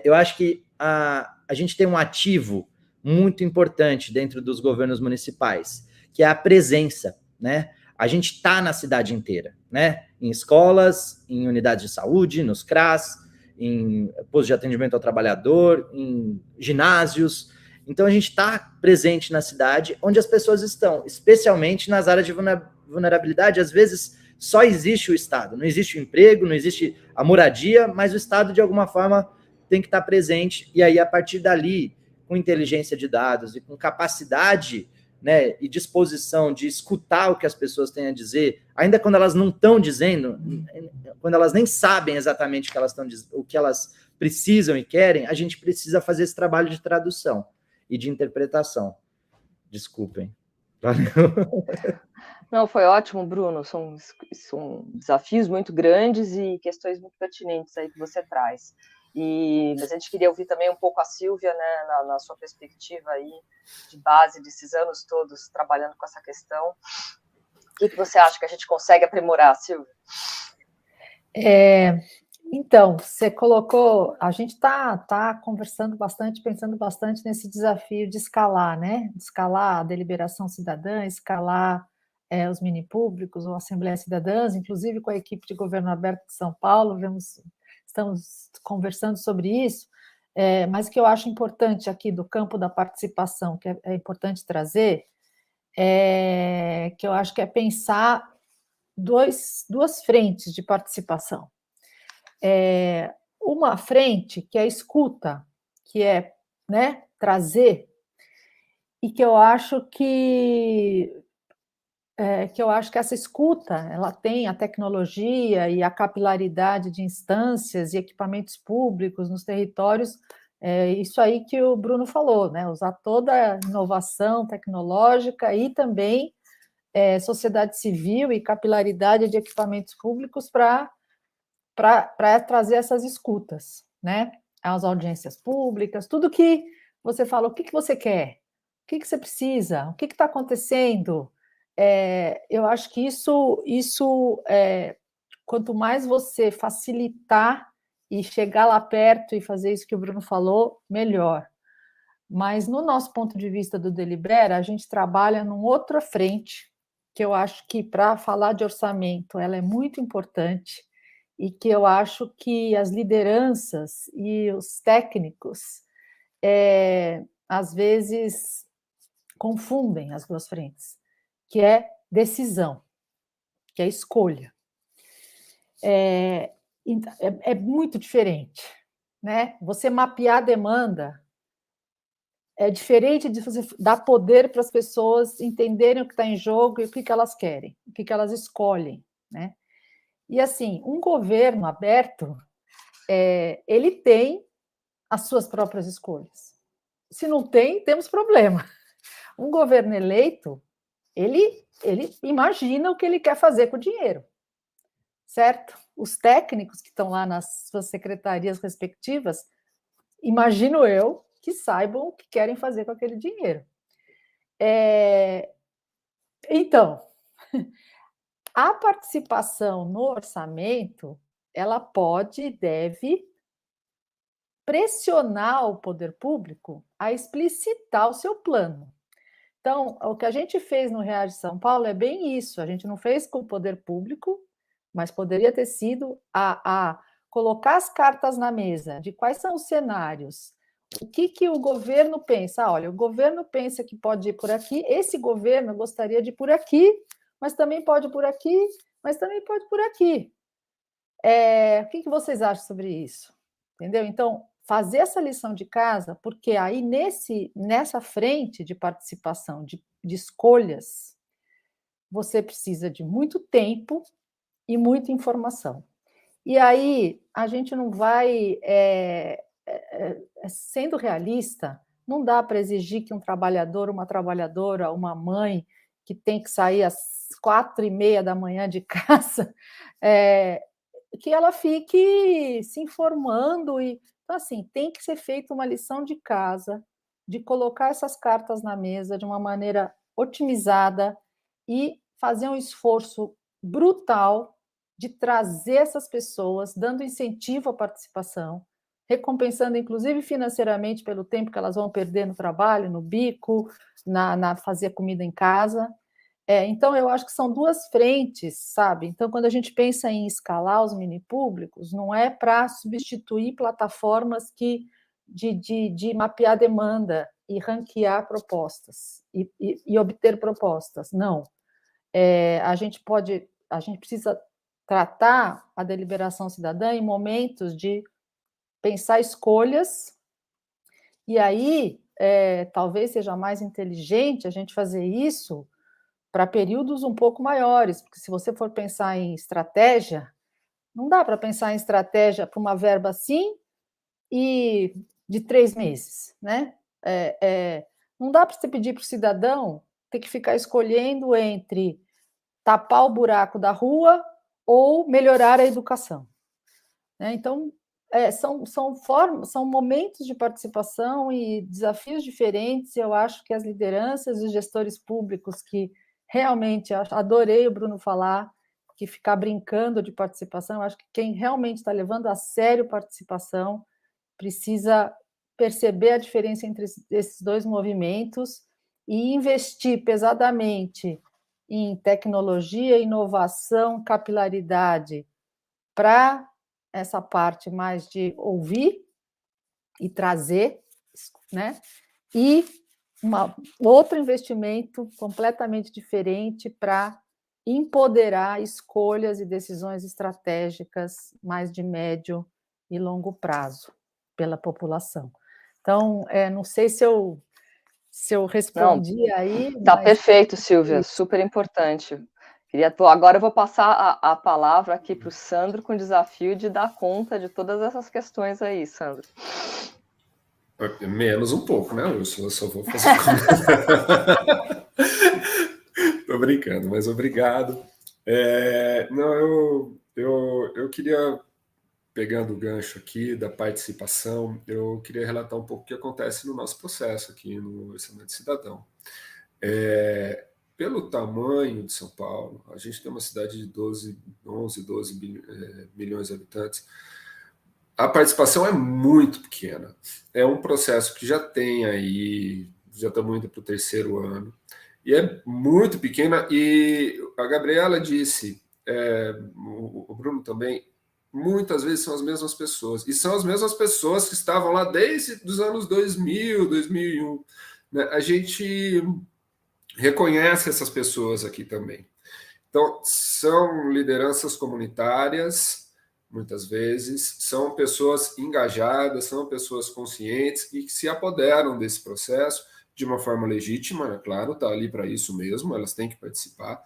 eu acho que a gente tem um ativo muito importante dentro dos governos municipais, que é a presença, né? A gente está na cidade inteira, né? Em escolas, em unidades de saúde, nos CRAS, em postos de atendimento ao trabalhador, em ginásios. Então, a gente está presente na cidade onde as pessoas estão, especialmente nas áreas de vulnerabilidade. Às vezes, só existe o Estado, não existe o emprego, não existe a moradia, mas o Estado, de alguma forma, tem que estar presente. E aí, a partir dali, com inteligência de dados e com capacidade, né, e disposição de escutar o que as pessoas têm a dizer, ainda quando elas não estão dizendo, quando elas nem sabem exatamente o que elas estão dizendo, o que elas precisam e querem, a gente precisa fazer esse trabalho de tradução e de interpretação. Desculpem. Valeu. Não, foi ótimo, Bruno. São desafios muito grandes e questões muito pertinentes aí que você traz. Mas a gente queria ouvir também um pouco a Silvia, né, na sua perspectiva aí de base desses anos todos trabalhando com essa questão. O que você acha que a gente consegue aprimorar, Silvia? Então, você colocou, a gente está conversando bastante, pensando bastante nesse desafio de escalar, né? De escalar a deliberação cidadã, escalar os mini públicos ou Assembleias Cidadãs, inclusive com a equipe de Governo Aberto de São Paulo, estamos conversando sobre isso, mas o que eu acho importante aqui do campo da participação, que é importante trazer, que eu acho que é pensar duas frentes de participação. Uma frente que é a escuta, que é, né, trazer, e que eu acho que essa escuta, ela tem a tecnologia e a capilaridade de instâncias e equipamentos públicos nos territórios, isso aí que o Bruno falou, né? Usar toda a inovação tecnológica e também sociedade civil e capilaridade de equipamentos públicos para trazer essas escutas, né? As audiências públicas, tudo que você fala, o que você quer? O que você precisa? O que está acontecendo? Eu acho que isso quanto mais você facilitar e chegar lá perto e fazer isso que o Bruno falou, melhor. Mas no nosso ponto de vista do Delibera, a gente trabalha numa outra frente, que eu acho que para falar de orçamento ela é muito importante e que eu acho que as lideranças e os técnicos às vezes confundem as duas frentes, que é decisão, que é escolha. É muito diferente, né? Você mapear a demanda é diferente de você dar poder para as pessoas entenderem o que está em jogo e o que elas querem, o que elas escolhem, né? E assim, um governo aberto, ele tem as suas próprias escolhas. Se não tem, temos problema. Um governo eleito, ele imagina o que ele quer fazer com o dinheiro, certo? Os técnicos que estão lá nas suas secretarias respectivas, imagino eu, que saibam o que querem fazer com aquele dinheiro. Então, a participação no orçamento, ela pode e deve pressionar o poder público a explicitar o seu plano. Então, o que a gente fez no Reage São Paulo é bem isso, a gente não fez com o poder público, mas poderia ter sido a colocar as cartas na mesa de quais são os cenários, o que o governo pensa. Olha, o governo pensa que pode ir por aqui, esse governo gostaria de ir por aqui, mas também pode ir por aqui, mas também pode ir por aqui. O que vocês acham sobre isso? Entendeu? Então, fazer essa lição de casa, porque aí nessa frente de participação, de escolhas, você precisa de muito tempo e muita informação. E aí a gente não vai, sendo realista, não dá para exigir que um trabalhador, uma trabalhadora, uma mãe que tem que sair às 4h30 da manhã de casa, que ela fique se informando. Então, assim, tem que ser feita uma lição de casa, de colocar essas cartas na mesa de uma maneira otimizada e fazer um esforço brutal de trazer essas pessoas, dando incentivo à participação, recompensando, inclusive financeiramente, pelo tempo que elas vão perder no trabalho, no bico, na fazer comida em casa. Então, eu acho que são duas frentes, sabe? Então, quando a gente pensa em escalar os mini-públicos, não é para substituir plataformas de mapear demanda e ranquear propostas e obter propostas. Não. A gente precisa tratar a deliberação cidadã em momentos de pensar escolhas, e aí talvez seja mais inteligente a gente fazer isso para períodos um pouco maiores, porque se você for pensar em estratégia, não dá para pensar em estratégia para uma verba assim e de 3 meses, né? Não dá para você pedir para o cidadão ter que ficar escolhendo entre tapar o buraco da rua ou melhorar a educação, né? Então, são momentos de participação e desafios diferentes. Eu acho que as lideranças e os gestores públicos que realmente, adorei o Bruno falar, que ficar brincando de participação, eu acho que quem realmente está levando a sério participação precisa perceber a diferença entre esses dois movimentos e investir pesadamente em tecnologia, inovação, capilaridade, para essa parte mais de ouvir e trazer, né? E outro investimento completamente diferente para empoderar escolhas e decisões estratégicas mais de médio e longo prazo pela população. Então, não sei se eu respondi aí. Está perfeito, Silvia, super importante. Agora eu vou passar a palavra aqui para o Sandro com o desafio de dar conta de todas essas questões aí, Sandro. Menos um pouco, né, Úrsula? Eu só vou fazer Tô brincando, mas obrigado. Eu queria, pegando o gancho aqui da participação, eu queria relatar um pouco o que acontece no nosso processo aqui no Orçamento Cidadão. Pelo tamanho de São Paulo, a gente tem uma cidade de 12 milhões de habitantes. A participação é muito pequena. É um processo que já tem aí, já estamos indo para o 3º ano, e é muito pequena. E a Gabriela disse, o Bruno também, muitas vezes são as mesmas pessoas. E são as mesmas pessoas que estavam lá desde os anos 2000, 2001. Né? A gente reconhece essas pessoas aqui também. Então, são lideranças comunitárias, muitas vezes, são pessoas engajadas, são pessoas conscientes e que se apoderam desse processo de uma forma legítima, né? Claro, está ali para isso mesmo, elas têm que participar,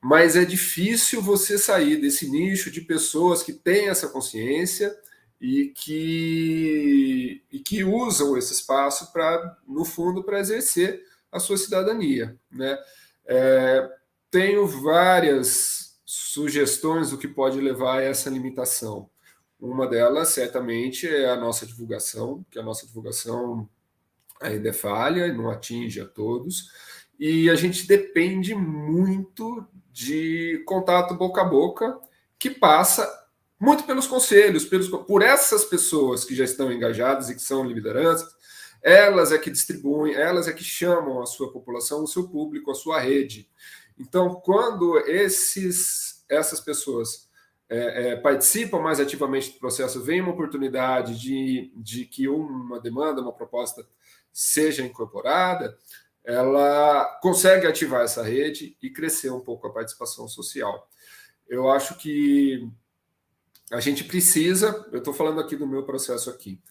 mas é difícil você sair desse nicho de pessoas que têm essa consciência e que usam esse espaço para, no fundo, para exercer a sua cidadania, né? Tenho várias sugestões do que pode levar a essa limitação. Uma delas, certamente, é a nossa divulgação, que a nossa divulgação ainda é falha, não atinge a todos, e a gente depende muito de contato boca a boca, que passa muito pelos conselhos, por essas pessoas que já estão engajadas e que são lideranças, elas é que distribuem, elas é que chamam a sua população, o seu público, a sua rede. Então, quando essas pessoas participam mais ativamente do processo, vem uma oportunidade de que uma demanda, uma proposta seja incorporada, ela consegue ativar essa rede e crescer um pouco a participação social. Eu acho que a gente precisa, eu estou falando aqui do meu processo aqui,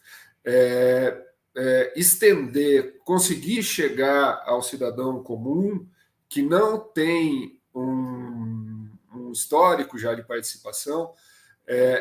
estender, conseguir chegar ao cidadão comum que não tem um histórico já de participação,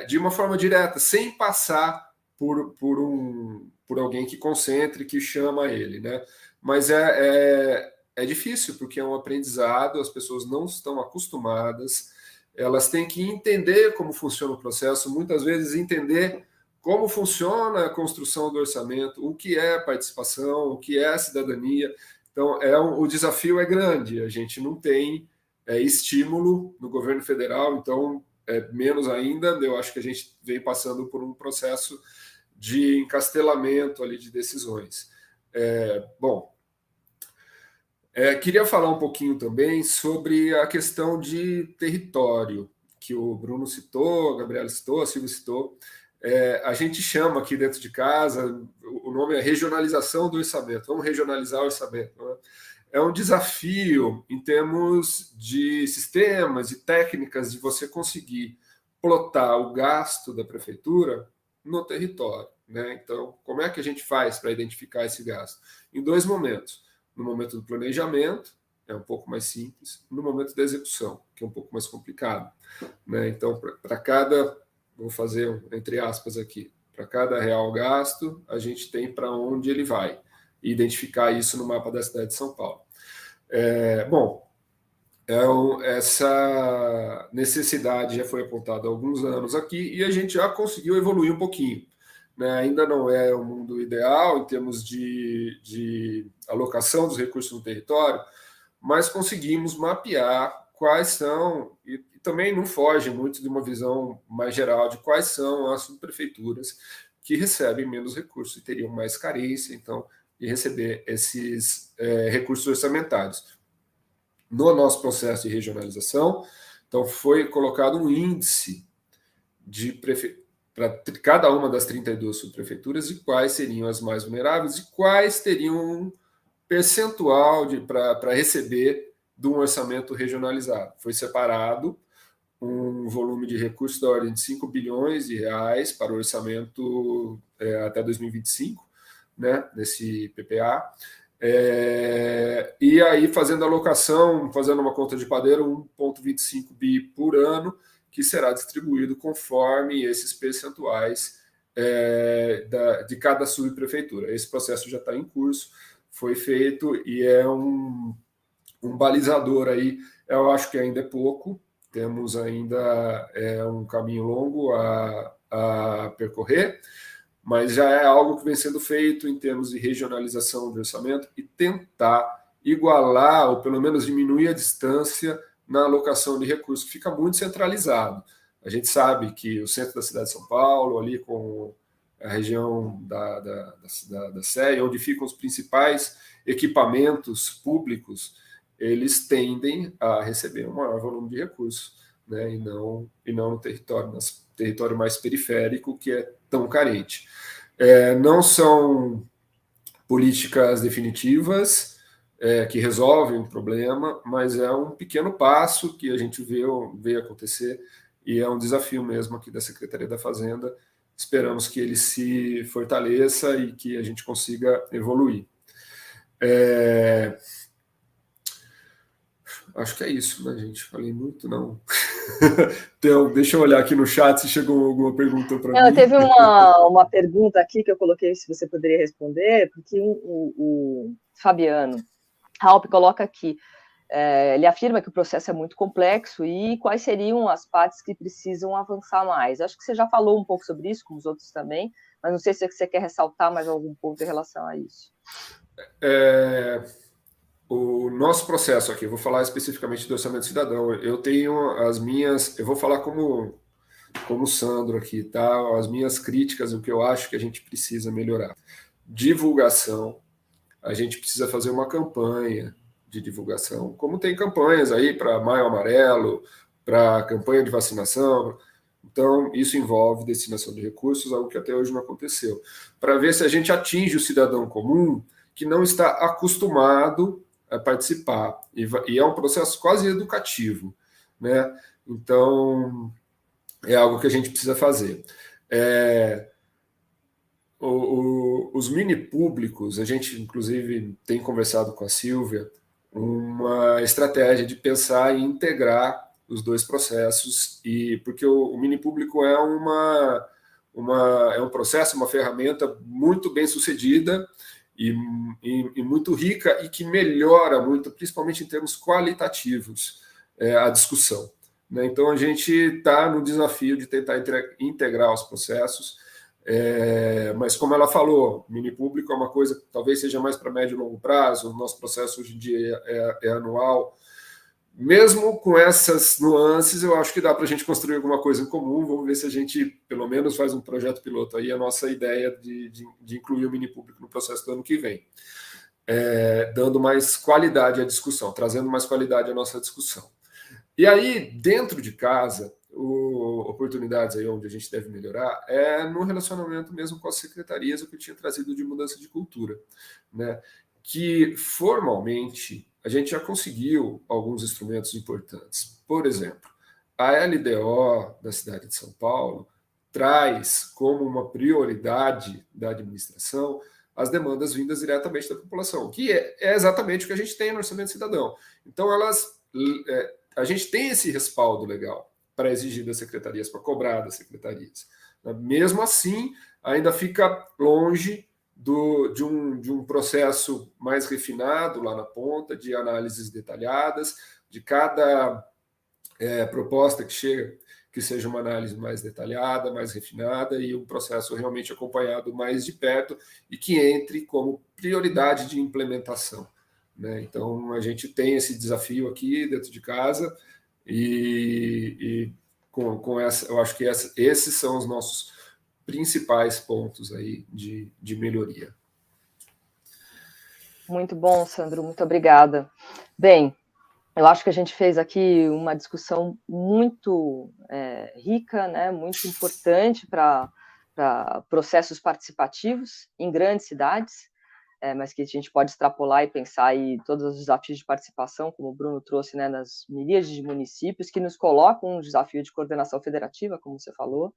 de uma forma direta, sem passar por alguém que concentre, que chama ele, né? Mas é difícil, porque é um aprendizado, as pessoas não estão acostumadas, elas têm que entender como funciona o processo, muitas vezes entender como funciona a construção do orçamento, o que é participação, o que é cidadania. Então, o desafio é grande, a gente não tem estímulo no governo federal, então, menos ainda, eu acho que a gente vem passando por um processo de encastelamento ali de decisões. Queria falar um pouquinho também sobre a questão de território, que o Bruno citou, a Gabriela citou, a Silvia citou. A gente chama aqui dentro de casa, o nome é regionalização do orçamento, vamos regionalizar o orçamento. Né? É um desafio em termos de sistemas e técnicas de você conseguir plotar o gasto da prefeitura no território. Né? Então, como é que a gente faz para identificar esse gasto? Em 2 momentos. No momento do planejamento, é um pouco mais simples, no momento da execução, que é um pouco mais complicado. Né? Então, para cada, vou fazer entre aspas aqui, para cada real gasto, a gente tem para onde ele vai, e identificar isso no mapa da cidade de São Paulo. Essa necessidade já foi apontada há alguns anos aqui, e a gente já conseguiu evoluir um pouquinho. Né, ainda não é o mundo ideal em termos de alocação dos recursos no território, mas conseguimos mapear quais são, e também não foge muito de uma visão mais geral de quais são as subprefeituras que recebem menos recursos e teriam mais carência, então, de receber esses recursos orçamentários. No nosso processo de regionalização, então, foi colocado um índice para cada uma das 32 subprefeituras de quais seriam as mais vulneráveis e quais teriam um percentual para receber de um orçamento regionalizado. Foi separado um volume de recursos da ordem de 5 bilhões de reais para o orçamento até 2025, né, nesse PPA. E aí, fazendo alocação, fazendo uma conta de padeiro, 1,25 bi por ano, que será distribuído conforme esses percentuais de cada subprefeitura. Esse processo já está em curso, foi feito e é um balizador aí. Eu acho que ainda é pouco, temos ainda um caminho longo a percorrer, mas já é algo que vem sendo feito em termos de regionalização do orçamento e tentar igualar, ou pelo menos diminuir a distância na alocação de recursos, que fica muito centralizado. A gente sabe que o centro da cidade de São Paulo, ali com a região da Sé, onde ficam os principais equipamentos públicos, eles tendem a receber um maior volume de recursos, né? e não no território mais periférico, que é tão carente. Não são políticas definitivas, que resolvem o problema, mas é um pequeno passo que a gente vê acontecer e é um desafio mesmo aqui da Secretaria da Fazenda. Esperamos que ele se fortaleça e que a gente consiga evoluir. Acho que é isso, né, gente? Falei muito, não. Então, deixa eu olhar aqui no chat se chegou alguma pergunta para mim. Teve uma pergunta aqui que eu coloquei, se você poderia responder, porque o Fabiano Halpe coloca aqui, ele afirma que o processo é muito complexo e quais seriam as partes que precisam avançar mais. Acho que você já falou um pouco sobre isso, com os outros também, mas não sei se você quer ressaltar mais algum ponto em relação a isso. O nosso processo aqui, vou falar especificamente do orçamento cidadão, eu tenho as minhas, eu vou falar como como o Sandro aqui, tá? As minhas críticas, o que eu acho que a gente precisa melhorar. Divulgação, a gente precisa fazer uma campanha de divulgação, como tem campanhas aí para Maio Amarelo, para campanha de vacinação. Então, isso envolve destinação de recursos, algo que até hoje não aconteceu, para ver se a gente atinge o cidadão comum que não está acostumado a participar, e é um processo quase educativo, né? Então, é algo que a gente precisa fazer. Os mini públicos, a gente inclusive tem conversado com a Silvia, uma estratégia de pensar em integrar os dois processos, e porque o mini público é um processo, uma ferramenta muito bem sucedida e muito rica, e que melhora muito, principalmente em termos qualitativos, a discussão, né? Então a gente está no desafio de tentar integrar os processos. Mas como ela falou, mini público é uma coisa que talvez seja mais para médio e longo prazo. O nosso processo hoje em dia é anual. Mesmo com essas nuances, eu acho que dá para a gente construir alguma coisa em comum. Vamos ver se a gente, pelo menos, faz um projeto piloto aí. A nossa ideia de incluir o mini público no processo do ano que vem, dando mais qualidade à discussão, trazendo mais qualidade à nossa discussão. E aí, dentro de casa, oportunidades aí onde a gente deve melhorar é no relacionamento mesmo com as secretarias, o que eu tinha trazido de mudança de cultura, né? Que formalmente a gente já conseguiu alguns instrumentos importantes. Por exemplo, a LDO da cidade de São Paulo traz como uma prioridade da administração as demandas vindas diretamente da população, que é exatamente o que a gente tem no Orçamento Cidadão. Então, a gente tem esse respaldo legal para exigir das secretarias, para cobrar das secretarias. Mesmo assim, ainda fica longe de um processo mais refinado lá na ponta, de análises detalhadas, de cada proposta que chega, que seja uma análise mais detalhada, mais refinada, e um processo realmente acompanhado mais de perto e que entre como prioridade de implementação, né? Então, a gente tem esse desafio aqui dentro de casa, e com essa, eu acho que esses são os nossos principais pontos aí de melhoria. Muito bom, Sandro, muito obrigada. Bem, eu acho que a gente fez aqui uma discussão muito rica, né, muito importante para processos participativos em grandes cidades, mas que a gente pode extrapolar e pensar aí todos os desafios de participação, como o Bruno trouxe, né, nas miríades de municípios, que nos colocam um desafio de coordenação federativa, como você falou,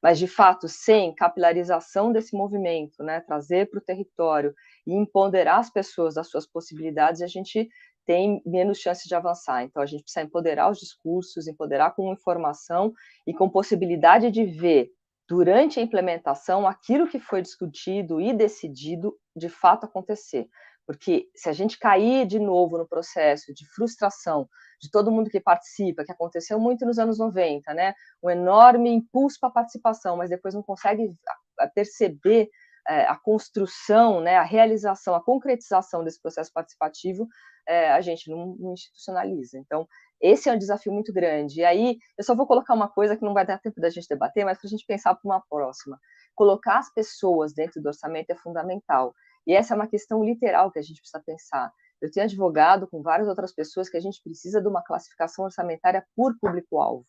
mas, de fato, sem capilarização desse movimento, né, trazer para o território e empoderar as pessoas das suas possibilidades, a gente tem menos chance de avançar. Então, a gente precisa empoderar os discursos, empoderar com informação e com possibilidade de ver, durante a implementação, aquilo que foi discutido e decidido de fato acontecer. Porque se a gente cair de novo no processo de frustração de todo mundo que participa, que aconteceu muito nos anos 90, né? Um enorme impulso para a participação, mas depois não consegue perceber a construção, né, a realização, a concretização desse processo participativo, a gente não institucionaliza. Então, esse é um desafio muito grande. E aí, eu só vou colocar uma coisa que não vai dar tempo da gente debater, mas para a gente pensar para uma próxima. Colocar as pessoas dentro do orçamento é fundamental. E essa é uma questão literal que a gente precisa pensar. Eu tenho advogado com várias outras pessoas que a gente precisa de uma classificação orçamentária por público-alvo.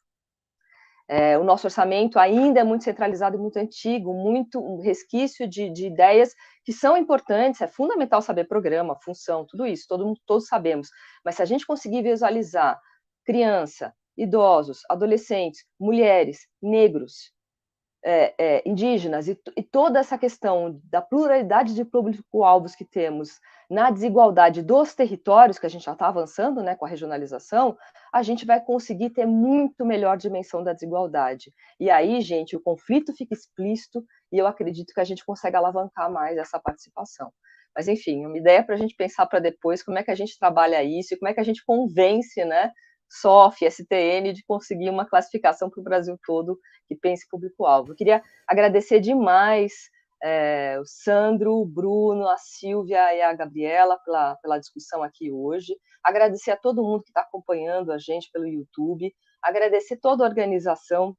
O nosso orçamento ainda é muito centralizado e muito antigo, muito um resquício de ideias que são importantes, é fundamental saber programa, função, tudo isso, todos sabemos, mas se a gente conseguir visualizar criança, idosos, adolescentes, mulheres, negros, indígenas, e toda essa questão da pluralidade de público-alvos que temos na desigualdade dos territórios, que a gente já está avançando, né, com a regionalização, a gente vai conseguir ter muito melhor dimensão da desigualdade. E aí, gente, o conflito fica explícito e eu acredito que a gente consegue alavancar mais essa participação. Mas, enfim, uma ideia para a gente pensar para depois como é que a gente trabalha isso e como é que a gente convence, né, SOF, STN, de conseguir uma classificação para o Brasil todo que pense público-alvo. Eu queria agradecer demais o Sandro, o Bruno, a Silvia e a Gabriela pela discussão aqui hoje, agradecer a todo mundo que está acompanhando a gente pelo YouTube, agradecer toda a organização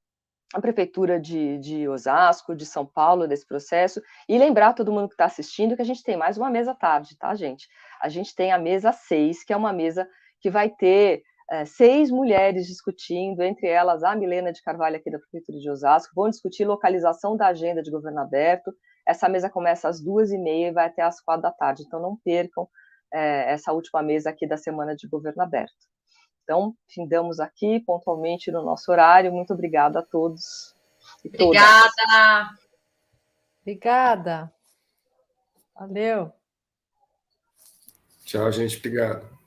a Prefeitura de Osasco, de São Paulo, desse processo, e lembrar todo mundo que está assistindo que a gente tem mais uma mesa à tarde, tá, gente? A gente tem a mesa 6, que é uma mesa que vai ter 6 mulheres discutindo, entre elas a Milena de Carvalho, aqui da Prefeitura de Osasco, vão discutir localização da agenda de governo aberto. Essa mesa começa às 2h30 e vai até às 4 da tarde, então não percam essa última mesa aqui da semana de governo aberto. Então, findamos aqui pontualmente no nosso horário. Muito obrigada a todos e todas. Obrigada. Obrigada. Valeu. Tchau, gente. Obrigado.